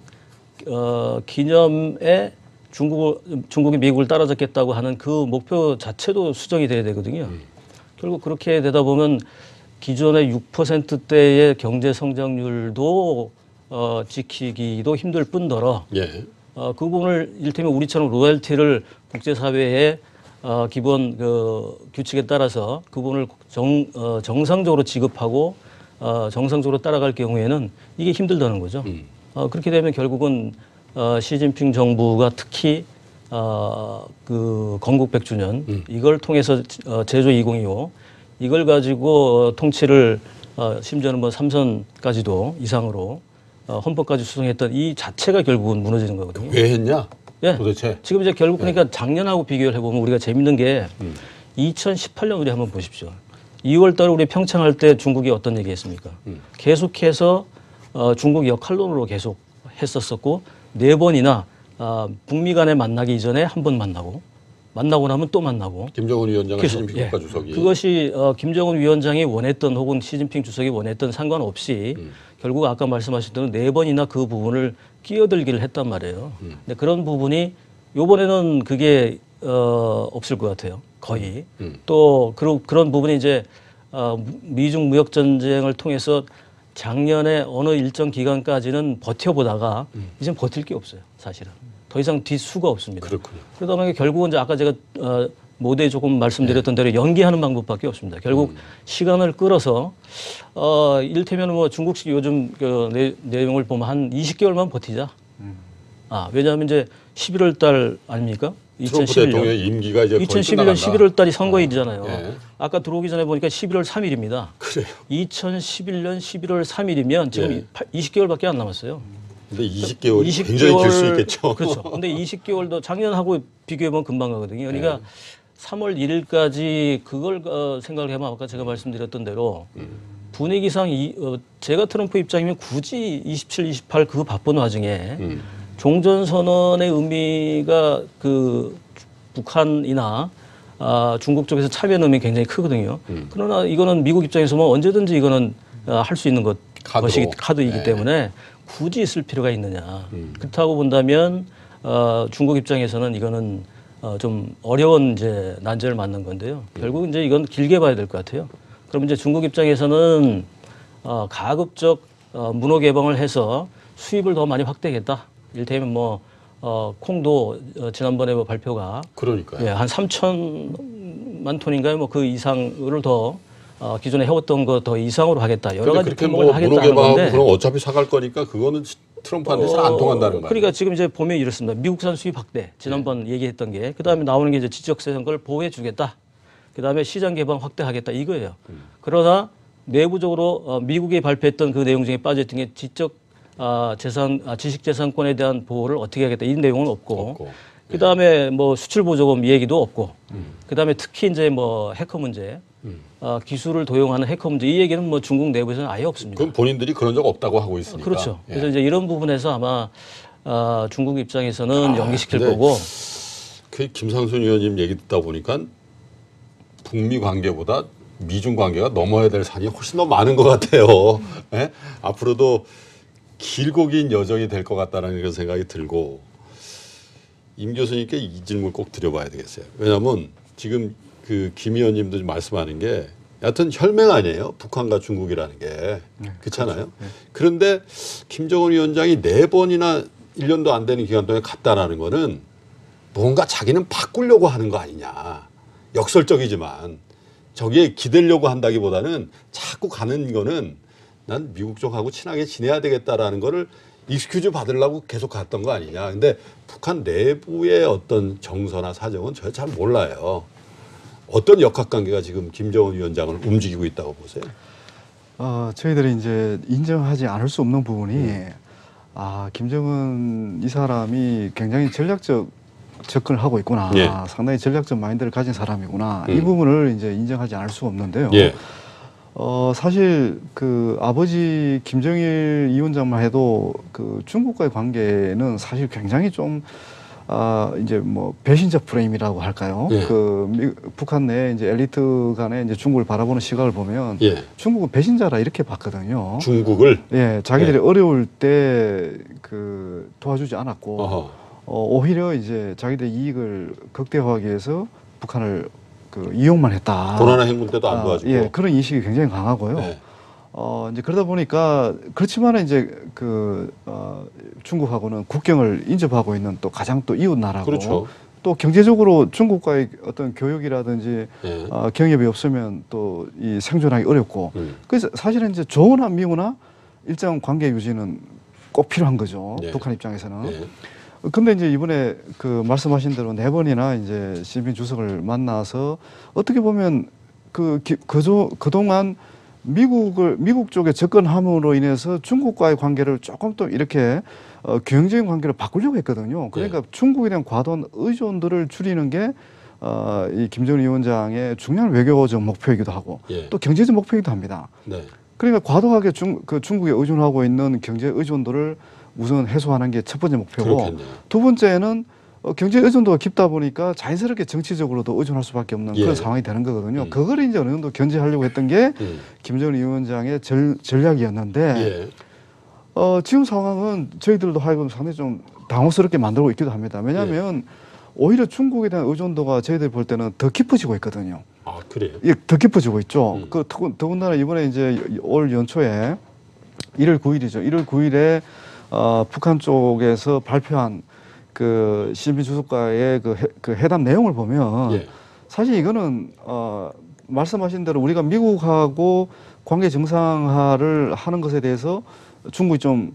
[SPEAKER 3] 기념에 중국이 미국을 따라잡겠다고 하는 그 목표 자체도 수정이 돼야 되거든요. 결국 그렇게 되다 보면 기존의 6%대의 경제 성장률도 지키기도 힘들 뿐더러
[SPEAKER 1] 예.
[SPEAKER 3] 그 부분을 이를테면 우리처럼 로열티를 국제사회의 기본 규칙에 따라서 그 부분을 정상적으로 지급하고 정상적으로 따라갈 경우에는 이게 힘들다는 거죠. 그렇게 되면 결국은 시진핑 정부가 특히 그 건국 100주년 이걸 통해서 제조 2025 이걸 가지고 통치를 심지어는 뭐 3선까지도 이상으로 헌법까지 수정했던 이 자체가 결국은 무너지는 거거든요.
[SPEAKER 1] 왜 했냐?
[SPEAKER 3] 예.
[SPEAKER 1] 도대체.
[SPEAKER 3] 지금 이제 결국 그러니까 작년하고 비교를 해보면 우리가 재밌는 게 2018년 우리 한번 보십시오. 2월 달에 우리 평창할 때 중국이 어떤 얘기 했습니까? 계속해서 중국 역할론으로 계속 했었었고 4번이나 북미 간에 만나기 이전에 한 번 만나고 나면 또 만나고
[SPEAKER 1] 김정은 위원장과
[SPEAKER 3] 계속,
[SPEAKER 1] 시진핑
[SPEAKER 3] 예.
[SPEAKER 1] 국가주석이
[SPEAKER 3] 그것이 김정은 위원장이 원했던 혹은 시진핑 주석이 원했던 상관없이 결국 아까 말씀하셨던 4번이나 그 부분을 끼어들기를 했단 말이에요. 근데 그런 부분이 이번에는 그게 없을 것 같아요. 거의. 또 그런 부분이 이제 미중 무역 전쟁을 통해서 작년에 어느 일정 기간까지는 버텨보다가 이제는 버틸 게 없어요. 사실은. 더 이상 뒷수가 없습니다.
[SPEAKER 1] 그렇군요.
[SPEAKER 3] 그러다 보니까 결국은 이제 아까 제가 모두에 조금 말씀드렸던 대로 연기하는 방법밖에 없습니다. 결국 시간을 끌어서 이를테면 뭐 중국식 요즘 내용을 보면 한 20개월만 버티자. 왜냐하면 이제 11월 달 아닙니까?
[SPEAKER 1] 트럼프 대통령의 임기가 이제 거의
[SPEAKER 3] 2011년
[SPEAKER 1] 끝나간다.
[SPEAKER 3] 11월 달이 선거일이잖아요.
[SPEAKER 1] 예.
[SPEAKER 3] 아까 들어오기 전에 보니까 11월 3일입니다.
[SPEAKER 1] 그래요.
[SPEAKER 3] 2011년 11월 3일이면 지금
[SPEAKER 1] 예.
[SPEAKER 3] 20개월밖에 안 남았어요.
[SPEAKER 1] 근데 20개월이 굉장히 길 수 있겠죠.
[SPEAKER 3] 그렇죠. 근데 20개월도 작년하고 비교해보면 금방 가거든요. 그러니까 3월 1일까지 그걸 생각을 해보면 아까 제가 말씀드렸던 대로 분위기상 제가 트럼프 입장이면 굳이 27, 28 그 바쁜 와중에 종전선언의 의미가 그 북한이나 중국 쪽에서 참여하는 의미 굉장히 크거든요. 그러나 이거는 미국 입장에서 뭐 언제든지 이거는 할 수 있는 카드이기 때문에 굳이 있을 필요가 있느냐. 그렇다고 본다면 중국 입장에서는 이거는 좀 어려운 이제 난제를 맞는 건데요. 결국 이제 이건 길게 봐야 될 것 같아요. 그럼 이제 중국 입장에서는 가급적 문호 개방을 해서 수입을 더 많이 확대하겠다. 이를테면 뭐 콩도 지난번에 뭐 발표가
[SPEAKER 1] 그러니까요.
[SPEAKER 3] 예, 한 3천만 톤인가요? 뭐 그 이상을 더 기존에 해왔던 거 더 이상으로 하겠다. 여러 가지
[SPEAKER 1] 그렇게
[SPEAKER 3] 품목을
[SPEAKER 1] 뭐
[SPEAKER 3] 하겠다는
[SPEAKER 1] 문호개방하고
[SPEAKER 3] 건데.
[SPEAKER 1] 그럼 어차피 사갈 거니까 그거는 트럼프한테 잘 안 통한다는 거예요.
[SPEAKER 3] 그러니까 지금 이제 보면 이렇습니다. 미국산 수입 확대 지난번 얘기했던 게 그다음에 나오는 게 이제 지적재산 걸 보호해 주겠다. 그다음에 시장 개방 확대하겠다 이거예요. 그러나 내부적으로 미국이 발표했던 그 내용 중에 빠져있던 게 지식재산권에 대한 보호를 어떻게 하겠다 이 내용은 없고. 그다음에 뭐 수출 보조금 얘기도 없고. 그다음에 특히 이제 뭐 해커 문제. 기술을 도용하는 해커 문제 이 얘기는 뭐 중국 내부에서는 아예 없습니다.
[SPEAKER 1] 그럼 본인들이 그런 적 없다고 하고 있으니까.
[SPEAKER 3] 그렇죠.
[SPEAKER 1] 예.
[SPEAKER 3] 그래서 이제 이런 부분에서 아마 중국 입장에서는 연기시킬 거고.
[SPEAKER 1] 그 김상순 의원님 얘기 듣다 보니까 북미 관계보다 미중 관계가 넘어야 될 산이 훨씬 더 많은 것 같아요. 예? 앞으로도 길고 긴 여정이 될 것 같다는 그런 생각이 들고 임 교수님께 이 질문 꼭 드려봐야 되겠어요. 왜냐하면 지금 그 김 의원님도 말씀하는 게 여하튼 혈맹 아니에요. 북한과 중국이라는 게. 그렇잖아요. 그런데 김정은 위원장이 4번이나 1년도 안 되는 기간 동안에 갔다라는 거는 뭔가 자기는 바꾸려고 하는 거 아니냐. 역설적이지만 저기에 기대려고 한다기보다는 자꾸 가는 거는 난 미국 쪽하고 친하게 지내야 되겠다라는 거를 익스큐즈 받으려고 계속 갔던 거 아니냐. 근데 북한 내부의 어떤 정서나 사정은 제가 잘 몰라요. 어떤 역학관계가 지금 김정은 위원장을 움직이고 있다고 보세요?
[SPEAKER 2] 저희들이 이제 인정하지 않을 수 없는 부분이 김정은 이 사람이 굉장히 전략적 접근을 하고 있구나.
[SPEAKER 1] 예.
[SPEAKER 2] 상당히 전략적 마인드를 가진 사람이구나. 이 부분을 이제 인정하지 않을 수가 없는데요.
[SPEAKER 1] 예.
[SPEAKER 2] 사실 그 아버지 김정일 위원장만 해도 그 중국과의 관계는 사실 굉장히 좀 이제 뭐 배신적 프레임이라고 할까요?
[SPEAKER 1] 예.
[SPEAKER 2] 북한 내 이제 엘리트 간에 이제 중국을 바라보는 시각을 보면
[SPEAKER 1] 예.
[SPEAKER 2] 중국은 배신자라 이렇게 봤거든요.
[SPEAKER 1] 중국을
[SPEAKER 2] 예, 자기들이
[SPEAKER 1] 예.
[SPEAKER 2] 어려울 때 그 도와주지 않았고
[SPEAKER 1] 어허.
[SPEAKER 2] 오히려 이제 자기들의 이익을 극대화하기 위해서 북한을 그 이용만 했다.
[SPEAKER 1] 고난의 행군 때도 안 도와주고.
[SPEAKER 2] 예, 그런 인식이 굉장히 강하고요.
[SPEAKER 1] 예.
[SPEAKER 2] 이제 그러다 보니까 그렇지만 이제 중국하고는 국경을 인접하고 있는 또 가장 또 이웃 나라고
[SPEAKER 1] 그렇죠.
[SPEAKER 2] 또 경제적으로 중국과의 어떤 교역이라든지
[SPEAKER 1] 예.
[SPEAKER 2] 경협이 없으면 또 이 생존하기 어렵고 그래서 사실은 이제 좋으나 미우나 일정 관계 유지는 꼭 필요한 거죠.
[SPEAKER 1] 예.
[SPEAKER 2] 북한 입장에서는.
[SPEAKER 1] 예.
[SPEAKER 2] 근데 이제 이번에 그 말씀하신 대로 4번이나 이제 시진핑 주석을 만나서 어떻게 보면 그동안 미국 쪽에 접근함으로 인해서 중국과의 관계를 조금 또 이렇게 경쟁적인 관계를 바꾸려고 했거든요. 그러니까 중국에 대한 과도한 의존도를 줄이는 게 이 김정은 위원장의 중요한 외교적 목표이기도 하고
[SPEAKER 1] 예.
[SPEAKER 2] 또 경제적 목표이기도 합니다.
[SPEAKER 1] 네.
[SPEAKER 2] 그러니까 과도하게 중국에 의존하고 있는 경제 의존도를 우선 해소하는 게 첫 번째 목표고
[SPEAKER 1] 그렇겠네요.
[SPEAKER 2] 두 번째는 경제 의존도가 깊다 보니까 자연스럽게 정치적으로도 의존할 수밖에 없는
[SPEAKER 1] 예.
[SPEAKER 2] 그런 상황이 되는 거거든요. 그걸 이제 어느 정도 견제하려고 했던 게 김정은 위원장의 전략이었는데 지금 상황은 저희들도 하여금 상당히 좀 당혹스럽게 만들고 있기도 합니다. 왜냐하면 오히려 중국에 대한 의존도가 저희들 볼 때는 더 깊어지고 있거든요.
[SPEAKER 1] 아, 그래요?
[SPEAKER 2] 예, 더 깊어지고 있죠. 더군다나 이번에 이제 올 연초에 1월 9일이죠. 1월 9일에 북한 쪽에서 발표한 그 시진핑 주석과의 그 회담 내용을 보면
[SPEAKER 1] 예.
[SPEAKER 2] 사실 이거는 말씀하신 대로 우리가 미국하고 관계 정상화를 하는 것에 대해서 중국이 좀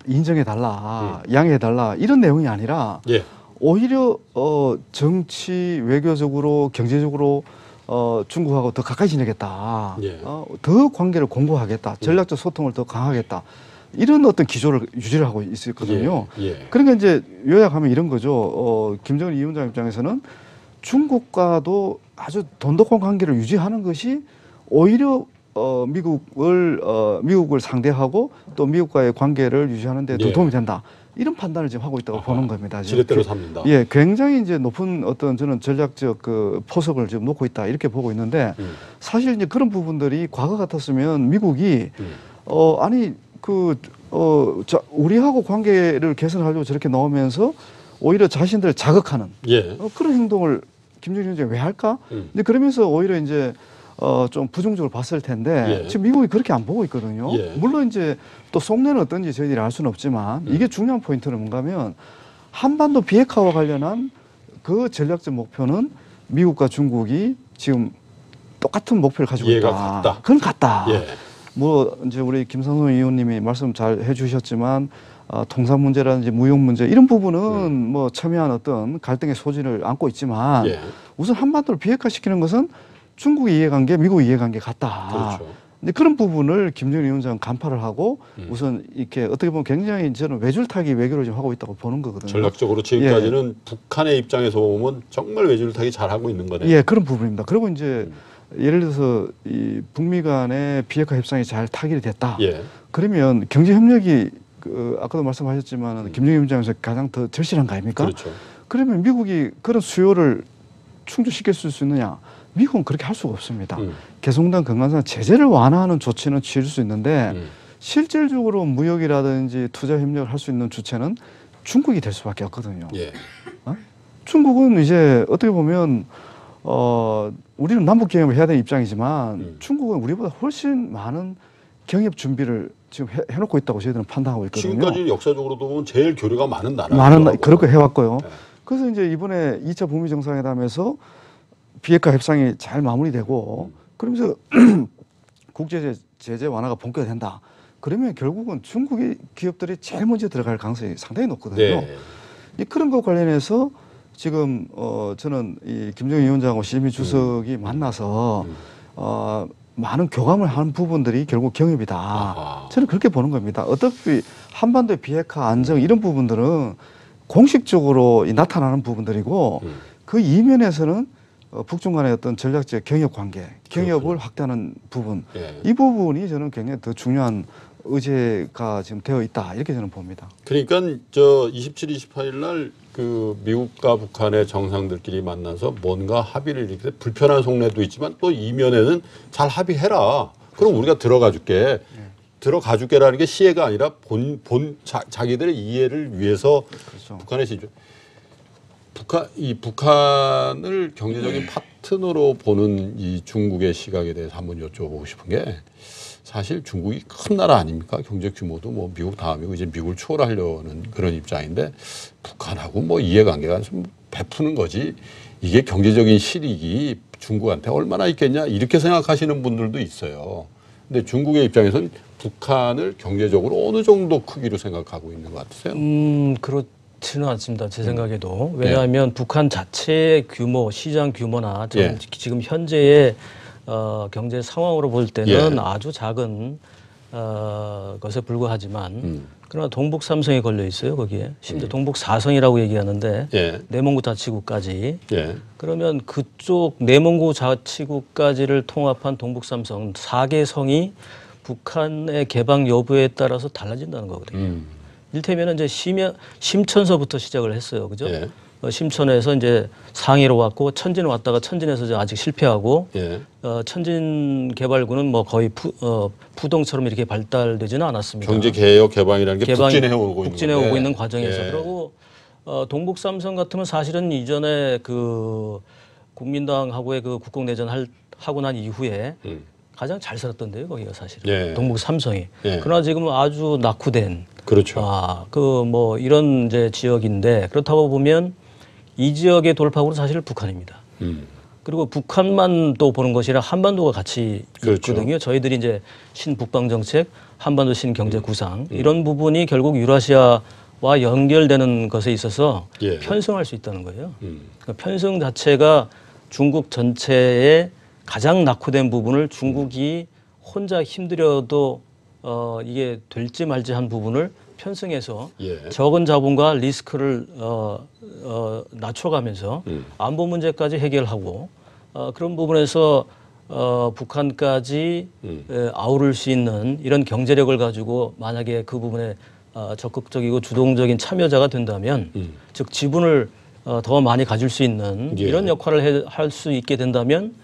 [SPEAKER 2] 인정해 달라, 양해해 달라 이런 내용이 아니라
[SPEAKER 1] 예.
[SPEAKER 2] 오히려 정치, 외교적으로, 경제적으로 중국하고 더 가까이 지내겠다.
[SPEAKER 1] 예.
[SPEAKER 2] 더 관계를 공고하겠다. 전략적 소통을 더 강하겠다. 이런 어떤 기조를 유지를 하고 있었거든요.
[SPEAKER 1] 예.
[SPEAKER 2] 그러니까 이제 요약하면 이런 거죠. 김정은 위원장 입장에서는 중국과도 아주 돈독한 관계를 유지하는 것이 오히려 미국을 상대하고 또 미국과의 관계를 유지하는 데 더
[SPEAKER 1] 예.
[SPEAKER 2] 도움이 된다. 이런 판단을 지금 하고 있다고 보는 겁니다. 지금.
[SPEAKER 1] 지렛대로 삼는다.
[SPEAKER 2] 예, 굉장히 이제 높은 어떤 저는 전략적 그 포석을 지금 놓고 있다 이렇게 보고 있는데 사실 이제 그런 부분들이 과거 같았으면 미국이 우리하고 관계를 개선하려고 저렇게 나오면서 오히려 자신들을 자극하는
[SPEAKER 1] 예.
[SPEAKER 2] 그런 행동을 김정일 위원장이 왜 할까? 근데 그러면서 오히려 이제 좀 부정적으로 봤을 텐데
[SPEAKER 1] 예.
[SPEAKER 2] 지금 미국이 그렇게 안 보고 있거든요.
[SPEAKER 1] 예.
[SPEAKER 2] 물론 이제 또 속내는 어떤지 저희들이 알 수는 없지만 이게 중요한 포인트는 뭔가 하면 한반도 비핵화와 관련한 그 전략적 목표는 미국과 중국이 지금 똑같은 목표를 가지고
[SPEAKER 1] 이해가
[SPEAKER 2] 있다.
[SPEAKER 1] 같다.
[SPEAKER 2] 그건 같다.
[SPEAKER 1] 예.
[SPEAKER 2] 뭐 이제 우리 김상선 의원님이 말씀 잘 해주셨지만 통상 문제라든지 무역 문제 이런 부분은 뭐 첨예한 어떤 갈등의 소지를 안고 있지만
[SPEAKER 1] 예.
[SPEAKER 2] 우선 한반도를 비핵화시키는 것은 중국의 이해관계, 미국의 이해관계 같다.
[SPEAKER 1] 그렇죠.
[SPEAKER 2] 근데 그런 부분을 김정일 위원장은 간파를 하고 우선 이렇게 어떻게 보면 굉장히 저는 외줄타기 외교를 지금 하고 있다고 보는 거거든요.
[SPEAKER 1] 전략적으로 지금까지는 북한의 입장에서 보면 정말 외줄타기 잘하고 있는 거네요.
[SPEAKER 2] 예, 그런 부분입니다. 그리고 이제 예를 들어서 이 북미 간의 비핵화 협상이 잘 타결이 됐다.
[SPEAKER 1] 예.
[SPEAKER 2] 그러면 경제 협력이 아까도 말씀하셨지만 김정일 위원장에서 가장 더 절실한 거 아닙니까?
[SPEAKER 1] 그렇죠.
[SPEAKER 2] 그러면 미국이 그런 수요를 충족시킬 수 있느냐? 미국은 그렇게 할 수가 없습니다. 개성당 금강산 제재를 완화하는 조치는 취할 수 있는데 실질적으로 무역이라든지 투자 협력을 할 수 있는 주체는 중국이 될 수밖에 없거든요.
[SPEAKER 1] 예.
[SPEAKER 2] 중국은 이제 어떻게 보면 우리는 남북 경협을 해야 되는 입장이지만 중국은 우리보다 훨씬 많은 경협 준비를 지금 해놓고 있다고 저희들은 판단하고 있거든요.
[SPEAKER 1] 지금까지 역사적으로도 보면 제일 교류가 많은 나라라고.
[SPEAKER 2] 그렇게 해왔고요.
[SPEAKER 1] 네.
[SPEAKER 2] 그래서 이제 이번에 2차 북미 정상회담에서 비핵화 협상이 잘 마무리되고 그러면서 국제 제재 완화가 본격화된다. 그러면 결국은 중국의 기업들이 제일 먼저 들어갈 가능성이 상당히 높거든요.
[SPEAKER 1] 네.
[SPEAKER 2] 그런 것 관련해서 지금 저는 이 김정일 위원장하고 시진핑 주석이 만나서 많은 교감을 한 부분들이 결국 경협이다.
[SPEAKER 1] 아하.
[SPEAKER 2] 저는 그렇게 보는 겁니다. 어차피 한반도의 비핵화 안정 이런 부분들은 공식적으로 나타나는 부분들이고 그 이면에서는 북중 간의 어떤 전략적 경협 관계, 경협을 확대하는 부분
[SPEAKER 1] 예.
[SPEAKER 2] 이 부분이 저는 굉장히 더 중요한 의제가 지금 되어 있다 이렇게 저는 봅니다.
[SPEAKER 1] 그러니까 저 27, 28일 날 그 미국과 북한의 정상들끼리 만나서 뭔가 합의를 이렇게 불편한 속내도 있지만 또 이면에는 잘 합의해라. 그럼 우리가 들어가 줄게. 들어가 줄게라는 게 시혜가 아니라 자기들의 이해를 위해서
[SPEAKER 2] 그렇죠.
[SPEAKER 1] 북한의 시주. 북한을 경제적인 파트너로 보는 이 중국의 시각에 대해서 한번 여쭤보고 싶은 게 사실 중국이 큰 나라 아닙니까? 경제 규모도 뭐 미국 다음이고 이제 미국을 초월하려는 그런 입장인데 북한하고 뭐 이해관계가 좀 베푸는 거지 이게 경제적인 실익이 중국한테 얼마나 있겠냐 이렇게 생각하시는 분들도 있어요. 근데 중국의 입장에서는 북한을 경제적으로 어느 정도 크기로 생각하고 있는 것 같으세요?
[SPEAKER 3] 그렇지는 않습니다. 제 생각에도. 왜냐하면 북한 자체의 규모, 시장 규모나 지금 현재의 경제 상황으로 볼 때는 아주 작은 것에 불과하지만 그러나 동북 삼성이 걸려 있어요. 거기에. 심지어 동북 사성이라고 얘기하는데 내몽구 자치구까지. 그러면 그쪽 내몽구 자치구까지를 통합한 동북 삼성 4개 성이 북한의 개방 여부에 따라서 달라진다는 거거든요. 일테면은 이제 심천서부터 시작을 했어요. 그죠? 심천에서 이제 상해로 왔고 천진 왔다가 천진에서 이제 아직 실패하고 천진 개발구는 뭐 거의 푸동처럼 이렇게 발달되지는 않았습니다.
[SPEAKER 1] 경제 개혁 개방이라는 게 북진해 오고
[SPEAKER 3] 있는 과정에서 그리고 동북 삼성 같으면 사실은 이전에 그 국민당하고의 그 국공 내전 하고 난 이후에 가장 잘 살았던데요, 거기가 사실은 동북 삼성이. 그러나 지금 아주 낙후된
[SPEAKER 1] 그렇죠.
[SPEAKER 3] 그 뭐 이런 이제 지역인데 그렇다고 보면 이 지역의 돌파구는 사실 북한입니다. 그리고 북한만 또 보는 것이 아니라 한반도가 같이 있거든요. 저희들이 이제 신북방 정책, 한반도 신경제 구상 이런 부분이 결국 유라시아와 연결되는 것에 있어서 편승할 수 있다는 거예요. 그러니까 편승 자체가 중국 전체의 가장 낙후된 부분을 중국이 혼자 힘들여도 이게 될지 말지 한 부분을 편승해서 적은 자본과 리스크를 낮춰가면서 안보 문제까지 해결하고 그런 부분에서 북한까지 아우를 수 있는 이런 경제력을 가지고 만약에 그 부분에 적극적이고 주동적인 참여자가 된다면 즉 지분을 더 많이 가질 수 있는 이런 역할을 할 수 있게 된다면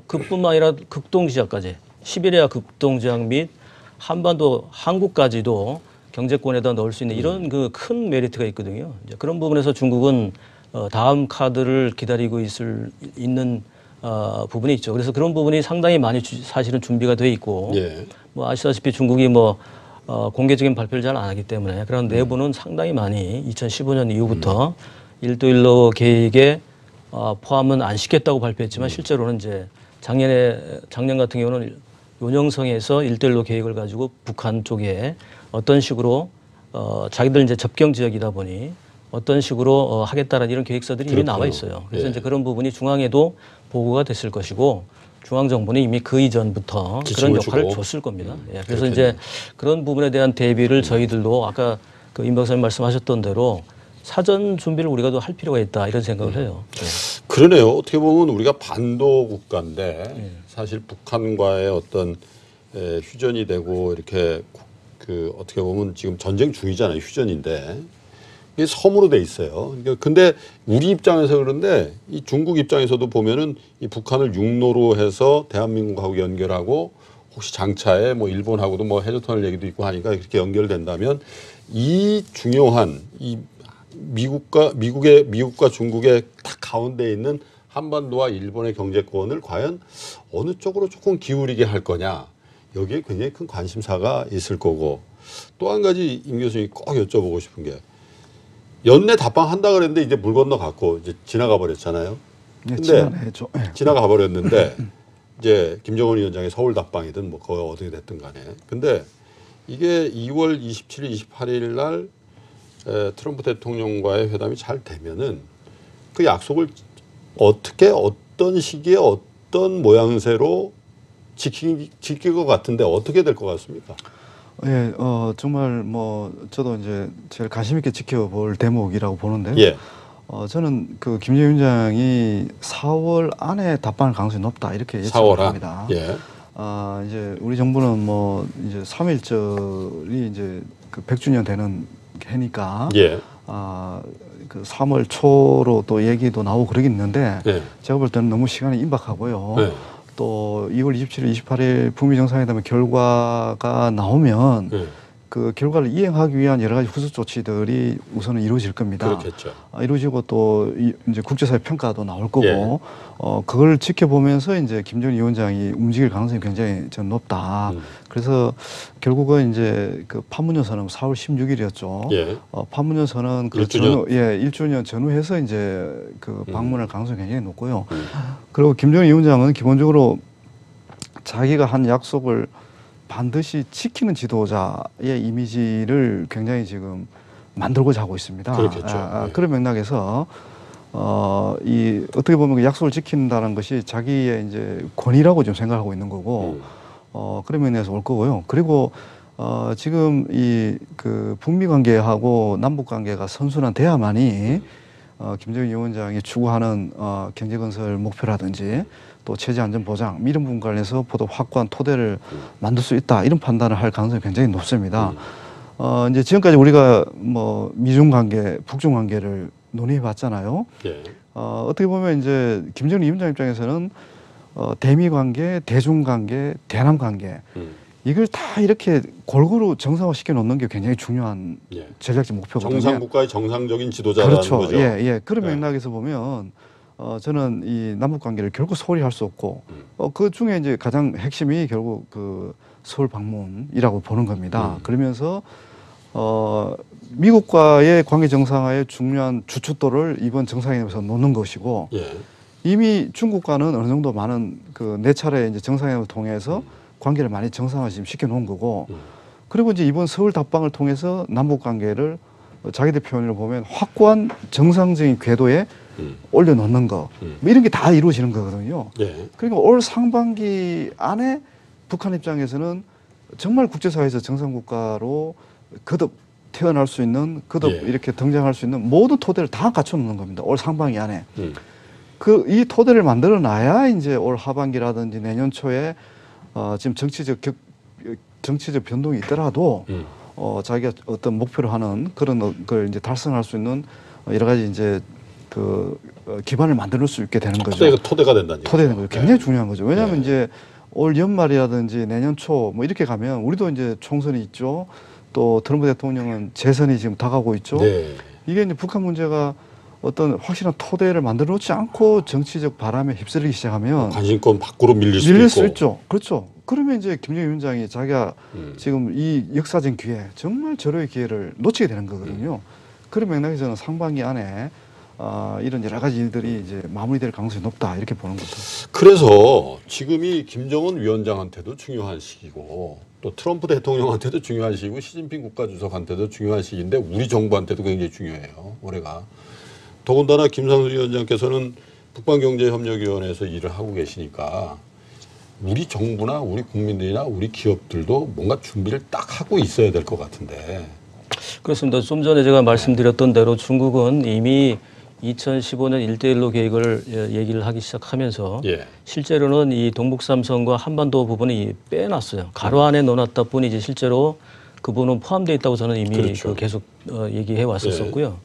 [SPEAKER 3] 그뿐만 아니라 극동지역까지 시베리아 극동지역 및 한반도 한국까지도 경제권에다 넣을 수 있는 이런 그 큰 메리트가 있거든요. 이제 그런 부분에서 중국은 다음 카드를 기다리고 있는 부분이 있죠. 그래서 그런 부분이 상당히 많이 사실은 준비가 돼 있고 뭐 아시다시피 중국이 뭐 공개적인 발표를 잘 안 하기 때문에 그런 내부는 상당히 많이 2015년 이후부터 1도1로 계획에 포함은 안 시켰다고 발표했지만 실제로는 이제 작년 같은 경우는 요녕성에서 1대1로 계획을 가지고 북한 쪽에 어떤 식으로 자기들 이제 접경 지역이다 보니 어떤 식으로 하겠다라는 이런 계획서들이 이미 나와 있어요. 그래서 이제 그런 부분이 중앙에도 보고가 됐을 것이고 중앙 정부는 이미 그 이전부터 그런 역할을 줬을 겁니다. 그래서 이제 그런 부분에 대한 대비를 저희들도 아까 그 임 박사님 말씀하셨던 대로 사전 준비를 우리가 할 필요가 있다 이런 생각을 해요.
[SPEAKER 1] 그러네요. 어떻게 보면 우리가 반도 국가인데 사실 북한과의 어떤 휴전이 되고 이렇게 그 어떻게 보면 지금 전쟁 중이잖아요. 휴전인데 이게 섬으로 돼 있어요. 근데 우리 입장에서 그런데 이 중국 입장에서도 보면은 이 북한을 육로로 해서 대한민국하고 연결하고 혹시 장차에 뭐 일본하고도 뭐 해저터널 얘기도 있고 하니까 그렇게 연결된다면 이 중요한 이 미국과 중국의 딱 가운데 있는 한반도와 일본의 경제권을 과연 어느 쪽으로 조금 기울이게 할 거냐 여기에 굉장히 큰 관심사가 있을 거고 또 한 가지 임 교수님이 꼭 여쭤보고 싶은 게 연내 답방한다 그랬는데 이제 물 건너 갔고 이제 지나가 버렸잖아요.
[SPEAKER 2] 네,
[SPEAKER 1] 근데
[SPEAKER 2] 지난해죠. 네.
[SPEAKER 1] 지나가 버렸는데 이제 김정은 위원장의 서울 답방이든 뭐 거기 어떻게 됐든 간에. 근데 이게 2월 27일, 28일 날 트럼프 대통령과의 회담이 잘 되면은 그 약속을 어떻게 어떤 시기에 어떤 모양새로 지킬 것 같은데 어떻게 될 것 같습니까?
[SPEAKER 2] 예, 정말 뭐 저도 이제 제일 관심 있게 지켜볼 대목이라고 보는데요.
[SPEAKER 1] 예.
[SPEAKER 2] 저는 그 김정은 위원장이 4월 안에 답방할 가능성이 높다 이렇게
[SPEAKER 1] 4월 안.
[SPEAKER 2] 예측합니다.
[SPEAKER 1] 예.
[SPEAKER 2] 이제 우리 정부는 뭐 이제 3.1절이 이제 그 100주년 되는 해니까
[SPEAKER 1] 예.
[SPEAKER 2] 그 3월 초로 또 얘기도 나오고 그러긴 있는데
[SPEAKER 1] 예.
[SPEAKER 2] 제가 볼 때는 너무 시간이 임박하고요.
[SPEAKER 1] 예.
[SPEAKER 2] 또 2월 27일, 28일 북미 정상회담의 결과가 나오면
[SPEAKER 1] 예.
[SPEAKER 2] 그 결과를 이행하기 위한 여러 가지 후속 조치들이 우선은 이루어질 겁니다.
[SPEAKER 1] 그렇겠죠.
[SPEAKER 2] 이루어지고 또 이제 국제사회 평가도 나올 거고
[SPEAKER 1] 예.
[SPEAKER 2] 그걸 지켜보면서 이제 김정은 위원장이 움직일 가능성이 굉장히 전 높다. 그래서 결국은 이제 그 판문점 선언 4월 16일이었죠.
[SPEAKER 1] 예.
[SPEAKER 2] 판문점 선언 그
[SPEAKER 1] 1주년?
[SPEAKER 2] 전후, 1주년 전후해서 이제 그 방문할 가능성이 굉장히 높고요. 그리고 김정은 위원장은 기본적으로 자기가 한 약속을 반드시 지키는 지도자의 이미지를 굉장히 지금 만들고자 하고 있습니다.
[SPEAKER 1] 그렇겠죠.
[SPEAKER 2] 그런 맥락에서 이 어떻게 보면 그 약속을 지킨다는 것이 자기의 이제 권위라고 좀 생각하고 있는 거고 그런 면에서 올 거고요. 그리고 지금 이 그 북미 관계하고 남북 관계가 선순환 돼야만이 김정은 위원장이 추구하는 경제 건설 목표라든지 또 체제 안전 보장 이런 부분 관련해서 보다 확고한 토대를 만들 수 있다 이런 판단을 할 가능성이 굉장히 높습니다. 이제 지금까지 우리가 뭐 미중 관계, 북중 관계를 논의해 봤잖아요.
[SPEAKER 1] 예.
[SPEAKER 2] 어떻게 보면 이제 김정은 위원장 입장에서는 대미 관계, 대중 관계, 대남 관계 이걸 다 이렇게 골고루 정상화 시켜 놓는 게 굉장히 중요한
[SPEAKER 1] 예.
[SPEAKER 2] 전략적 목표거든요.
[SPEAKER 1] 정상 국가의 정상적인 지도자라는
[SPEAKER 2] 그렇죠.
[SPEAKER 1] 거죠.
[SPEAKER 2] 예, 예. 그런
[SPEAKER 1] 네.
[SPEAKER 2] 맥락에서 보면 저는 이 남북 관계를 결코 소홀히 할 수 없고 그 중에 이제 가장 핵심이 결국 그 서울 방문이라고 보는 겁니다. 그러면서 미국과의 관계 정상화의 중요한 주춧돌을 이번 정상회담에서 놓는 것이고
[SPEAKER 1] 예.
[SPEAKER 2] 이미 중국과는 어느 정도 많은 그 네 차례 이제 정상회담을 통해서 관계를 많이 정상화 지금 시켜 놓은 거고 그리고 이제 이번 서울 답방을 통해서 남북 관계를 자기들 표현을 보면 확고한 정상적인 궤도에 올려놓는 거 뭐 이런 게 다 이루어지는 거거든요.
[SPEAKER 1] 예.
[SPEAKER 2] 그러니까 올 상반기 안에 북한 입장에서는 정말 국제사회에서 정상국가로 거듭 태어날 수 있는 거듭
[SPEAKER 1] 예.
[SPEAKER 2] 이렇게 등장할 수 있는 모든 토대를 다 갖춰놓는 겁니다. 올 상반기 안에.
[SPEAKER 1] 음.
[SPEAKER 2] 이 토대를 만들어 놔야 이제 올 하반기라든지 내년 초에 지금 정치적 변동이 있더라도 자기가 어떤 목표로 하는 그런 걸 이제 달성할 수 있는 여러 가지 이제 그 기반을 만들 수 있게 되는 거죠.
[SPEAKER 1] 토대가 된다는
[SPEAKER 2] 토대는 거죠. 굉장히 중요한 거죠. 왜냐하면
[SPEAKER 1] 네.
[SPEAKER 2] 이제 올 연말이라든지 내년 초 뭐 이렇게 가면 우리도 이제 총선이 있죠. 또 트럼프 대통령은 재선이 지금 다가오고 있죠.
[SPEAKER 1] 네.
[SPEAKER 2] 이게 이제 북한 문제가 어떤 확실한 토대를 만들어 놓지 않고 정치적 바람에 휩쓸리기 시작하면
[SPEAKER 1] 관심권 밖으로 밀릴 수도
[SPEAKER 2] 밀릴
[SPEAKER 1] 있고.
[SPEAKER 2] 수 있죠. 그렇죠. 그러면 이제 김정일 위원장이 자기가 지금 이 역사적 기회, 정말 절호의 기회를 놓치게 되는 거거든요. 그런 맥락에서는 상반기 안에 이런 여러 가지 일들이 이제 마무리될 가능성이 높다 이렇게 보는 거죠.
[SPEAKER 1] 그래서 지금이 김정은 위원장한테도 중요한 시기고 또 트럼프 대통령한테도 중요한 시기고 시진핑 국가주석한테도 중요한 시기인데 우리 정부한테도 굉장히 중요해요. 올해가. 더군다나 김상수 위원장께서는 북방경제협력위원회에서 일을 하고 계시니까 우리 정부나 우리 국민들이나 우리 기업들도 뭔가 준비를 딱 하고 있어야 될 것 같은데.
[SPEAKER 3] 그렇습니다. 좀 전에 제가 말씀드렸던 대로 중국은 이미 2015년 1대1로 계획을 얘기를 하기 시작하면서
[SPEAKER 1] 예.
[SPEAKER 3] 실제로는 이 동북삼선과 한반도 부분이 빼놨어요. 가로 안에 넣어놨다 뿐이 이제 실제로 그 부분은 포함되어 있다고 저는 이미
[SPEAKER 1] 그렇죠.
[SPEAKER 3] 계속 얘기해 왔었었고요.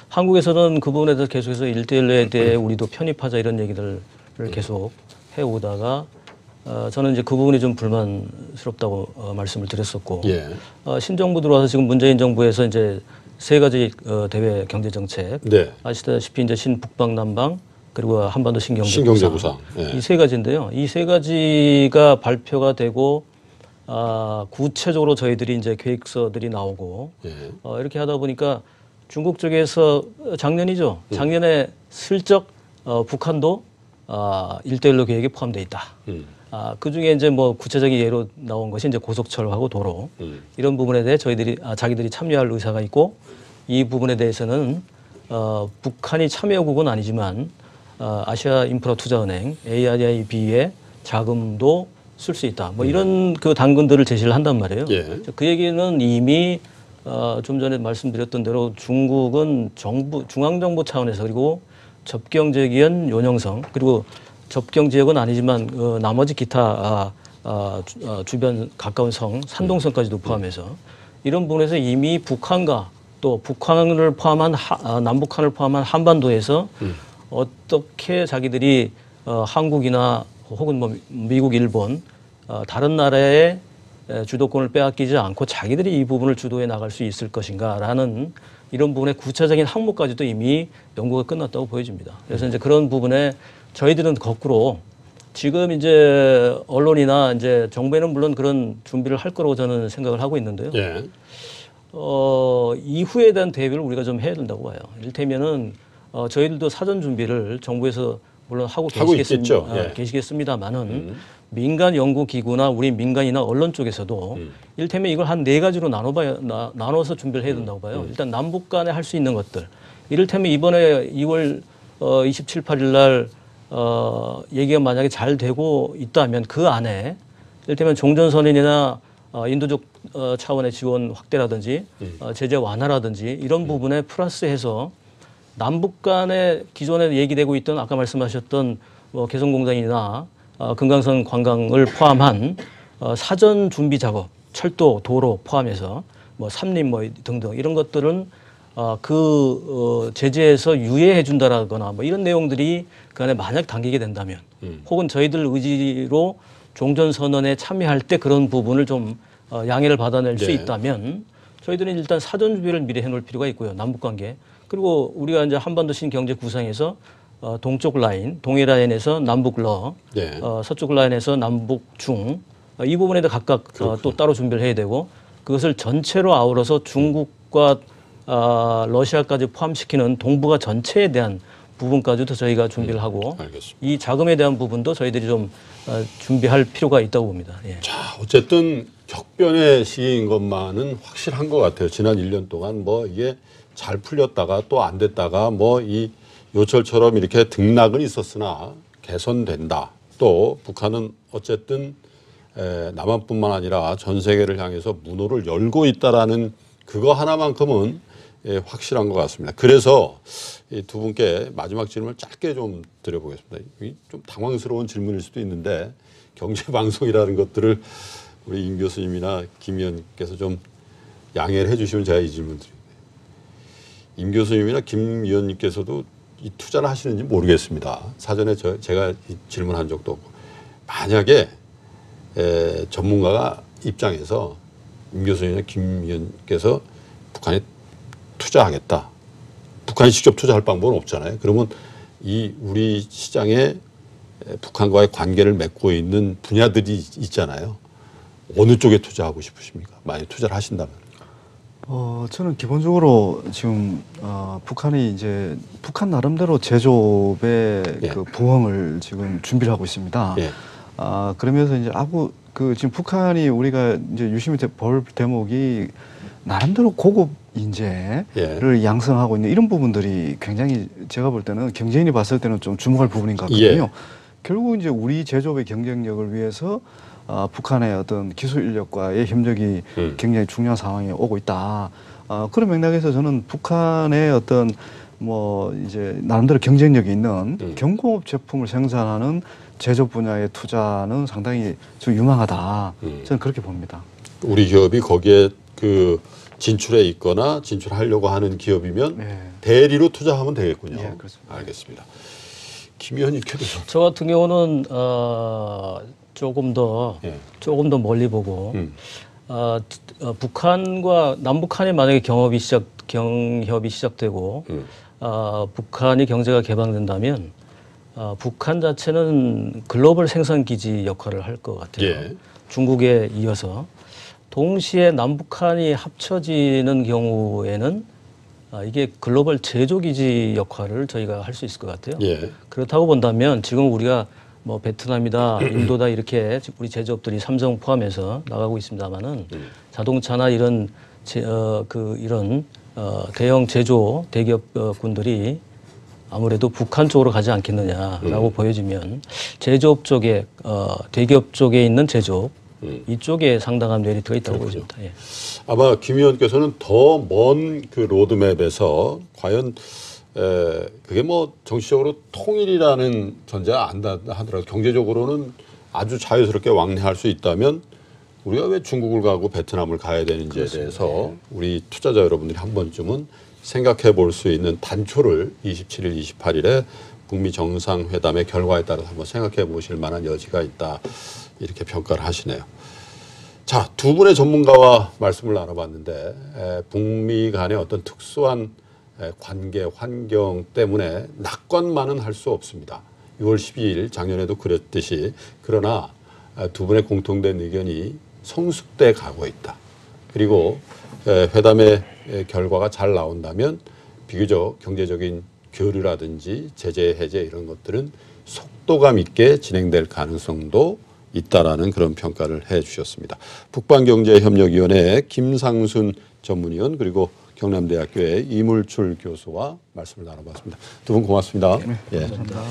[SPEAKER 3] 한국에서는 그 부분에 대해서 계속해서 1대1에 대해 우리도 편입하자 이런 얘기들을 계속 해오다가 저는 이제 그 부분이 좀 불만스럽다고 말씀을 드렸었고
[SPEAKER 1] 예.
[SPEAKER 3] 신정부 들어와서 지금 문재인 정부에서 이제 세 가지 대외 경제 정책
[SPEAKER 1] 네.
[SPEAKER 3] 아시다시피 이제 신북방남방 그리고 한반도
[SPEAKER 1] 신경제구상. 예.
[SPEAKER 3] 이 세 가지인데요. 이 세 가지가 발표가 되고 구체적으로 저희들이 이제 계획서들이 나오고
[SPEAKER 1] 예.
[SPEAKER 3] 이렇게 하다 보니까 중국 쪽에서 작년이죠. 작년에 슬쩍 북한도 1대1로 계획에 포함되어 있다. 그 중에 이제 뭐 구체적인 예로 나온 것이 이제 고속철하고 도로 이런 부분에 대해 저희들이 자기들이 참여할 의사가 있고 이 부분에 대해서는 북한이 참여국은 아니지만 아시아 인프라 투자은행 AIIB의 자금도 쓸 수 있다. 뭐 이런 그 당근들을 제시를 한단 말이에요.
[SPEAKER 1] 예.
[SPEAKER 3] 그 얘기는 이미 좀 전에 말씀드렸던 대로 중국은 중앙정부 차원에서 그리고 접경지역인 요녕성 그리고 접경 지역은 아니지만 나머지 기타 주변 가까운 성 산동성까지도 포함해서 이런 부분에서 이미 북한과 또 북한을 포함한 남북한을 포함한 한반도에서 어떻게 자기들이 한국이나 혹은 뭐 미국, 일본 다른 나라의 주도권을 빼앗기지 않고 자기들이 이 부분을 주도해 나갈 수 있을 것인가라는 이런 부분의 구체적인 항목까지도 이미 연구가 끝났다고 보여집니다. 그래서 이제 그런 부분에 저희들은 거꾸로 지금 이제 언론이나 이제 정부에는 물론 그런 준비를 할 거라고 저는 생각을 하고 있는데요.
[SPEAKER 1] 예.
[SPEAKER 3] 이후에 대한 대비를 우리가 좀 해야 된다고 봐요. 이를테면은 저희들도 사전 준비를 정부에서 물론 하고
[SPEAKER 1] 있겠죠. 예.
[SPEAKER 3] 계시겠습니다만은 민간 연구기구나 우리 민간이나 언론 쪽에서도 이를테면 이걸 한 네 가지로 나눠서 준비를 해야 된다고 봐요. 일단 남북 간에 할 수 있는 것들. 이를테면 이번에 2월 27, 8일 날 얘기가 만약에 잘 되고 있다면 그 안에 이를테면 종전선언이나 인도적 차원의 지원 확대라든지 제재 완화라든지 이런 부분에 플러스해서 남북 간에 기존에 얘기되고 있던 아까 말씀하셨던 뭐 개성공단이나 금강산 관광을 포함한 사전 준비 작업, 철도, 도로 포함해서 뭐 삼림 뭐 등등 이런 것들은 제재에서 유예해 준다라거나 뭐 이런 내용들이 그 안에 만약 담기게 된다면 혹은 저희들 의지로 종전선언에 참여할 때 그런 부분을 좀 양해를 받아낼 수 있다면 저희들은 일단 사전 준비를 미리 해놓을 필요가 있고요. 남북관계. 그리고 우리가 이제 한반도 신경제 구상에서 동쪽 라인, 동해 라인에서 남북 러, 서쪽 라인에서 남북 중, 이 부분에도 각각 또 따로 준비를 해야 되고 그것을 전체로 아우러서 중국과 러시아까지 포함시키는 동북아 전체에 대한 부분까지도 저희가 준비를 하고
[SPEAKER 1] 알겠습니다.
[SPEAKER 3] 이 자금에 대한 부분도 저희들이 좀 준비할 필요가 있다고 봅니다. 예.
[SPEAKER 1] 자, 어쨌든 격변의 시기인 것만은 확실한 것 같아요. 지난 1년 동안 뭐 이게 잘 풀렸다가 또 안 됐다가 뭐 이 요철처럼 이렇게 등락은 있었으나 개선된다. 또 북한은 어쨌든 남한뿐만 아니라 전 세계를 향해서 문호를 열고 있다라는 그거 하나만큼은 확실한 것 같습니다. 그래서 이 두 분께 마지막 질문을 짧게 좀 드려보겠습니다. 좀 당황스러운 질문일 수도 있는데 경제방송이라는 것들을 우리 임 교수님이나 김 의원께서 좀 양해를 해주시면 제가 이 질문 드립니다. 임 교수님이나 김 의원님께서도 이 투자를 하시는지 모르겠습니다. 사전에 제가 질문한 적도 없고 만약에 전문가가 입장에서 임 교수님이나 김 의원께서 북한에 투자하겠다. 북한이 직접 투자할 방법은 없잖아요. 그러면 이 우리 시장에 북한과의 관계를 맺고 있는 분야들이 있잖아요. 어느 쪽에 투자하고 싶으십니까? 만약 투자를 하신다면.
[SPEAKER 2] 저는 기본적으로 지금 북한이 이제 북한 나름대로 제조업의 그 부흥을 지금 준비를 하고 있습니다. 그러면서 이제 지금 북한이 우리가 이제 유심히 볼 대목이 나름대로 고급 인재를 양성하고 있는 이런 부분들이 굉장히 제가 볼 때는 경제인이 봤을 때는 좀 주목할 부분인 것 같거든요. 결국 이제 우리 제조업의 경쟁력을 위해서 북한의 어떤 기술 인력과의 협력이 굉장히 중요한 상황에 오고 있다. 그런 맥락에서 저는 북한의 어떤 뭐 이제 나름대로 경쟁력이 있는 경공업 제품을 생산하는 제조업 분야의 투자는 상당히 좀 유망하다. 저는 그렇게 봅니다.
[SPEAKER 1] 우리 기업이 거기에 그 진출해 있거나 진출하려고 하는 기업이면 대리로 투자하면 되겠군요.
[SPEAKER 2] 그렇습니다.
[SPEAKER 1] 알겠습니다. 김 의원님께도
[SPEAKER 3] 저 같은 경우는 조금 더 멀리 보고 북한과 남북한이 만약에 경협이 시작되고 북한이 경제가 개방된다면 북한 자체는 글로벌 생산 기지 역할을 할 것 같아요. 중국에 이어서 동시에 남북한이 합쳐지는 경우에는 이게 글로벌 제조기지 역할을 저희가 할 수 있을 것 같아요.
[SPEAKER 1] 예.
[SPEAKER 3] 그렇다고 본다면 지금 우리가 뭐 베트남이다, 인도다 이렇게 우리 제조업들이 삼성 포함해서 나가고 있습니다만은 자동차나 이런 대형 제조 대기업군들이 아무래도 북한 쪽으로 가지 않겠느냐라고 보여지면 제조업 쪽에 대기업 쪽에 있는 제조업 이쪽에 상당한 메리트가 있다고 보여집니다. 예.
[SPEAKER 1] 아마 김 의원께서는 더 먼 그 로드맵에서 과연 그게 뭐 정치적으로 통일이라는 전제가 안 하더라도 경제적으로는 아주 자유스럽게 왕래할 수 있다면 우리가 왜 중국을 가고 베트남을 가야 되는지에 대해서 우리 투자자 여러분들이 한 번쯤은 생각해 볼 수 있는 단초를 27일, 28일에 북미 정상회담의 결과에 따라서 한번 생각해 보실 만한 여지가 있다. 이렇게 평가를 하시네요. 자, 두 분의 전문가와 말씀을 나눠봤는데 북미 간의 어떤 특수한 관계, 환경 때문에 낙관만은 할 수 없습니다. 6월 12일 작년에도 그랬듯이 그러나 두 분의 공통된 의견이 성숙돼 가고 있다. 그리고 회담의 결과가 잘 나온다면 비교적 경제적인 교류라든지 제재 해제 이런 것들은 속도감 있게 진행될 가능성도 있다라는 그런 평가를 해 주셨습니다. 북방경제협력위원회 김상순 전문위원 그리고 경남대학교의 이물출 교수와 말씀을 나눠봤습니다. 두 분 고맙습니다.
[SPEAKER 2] 네,
[SPEAKER 1] 예.
[SPEAKER 2] 감사합니다.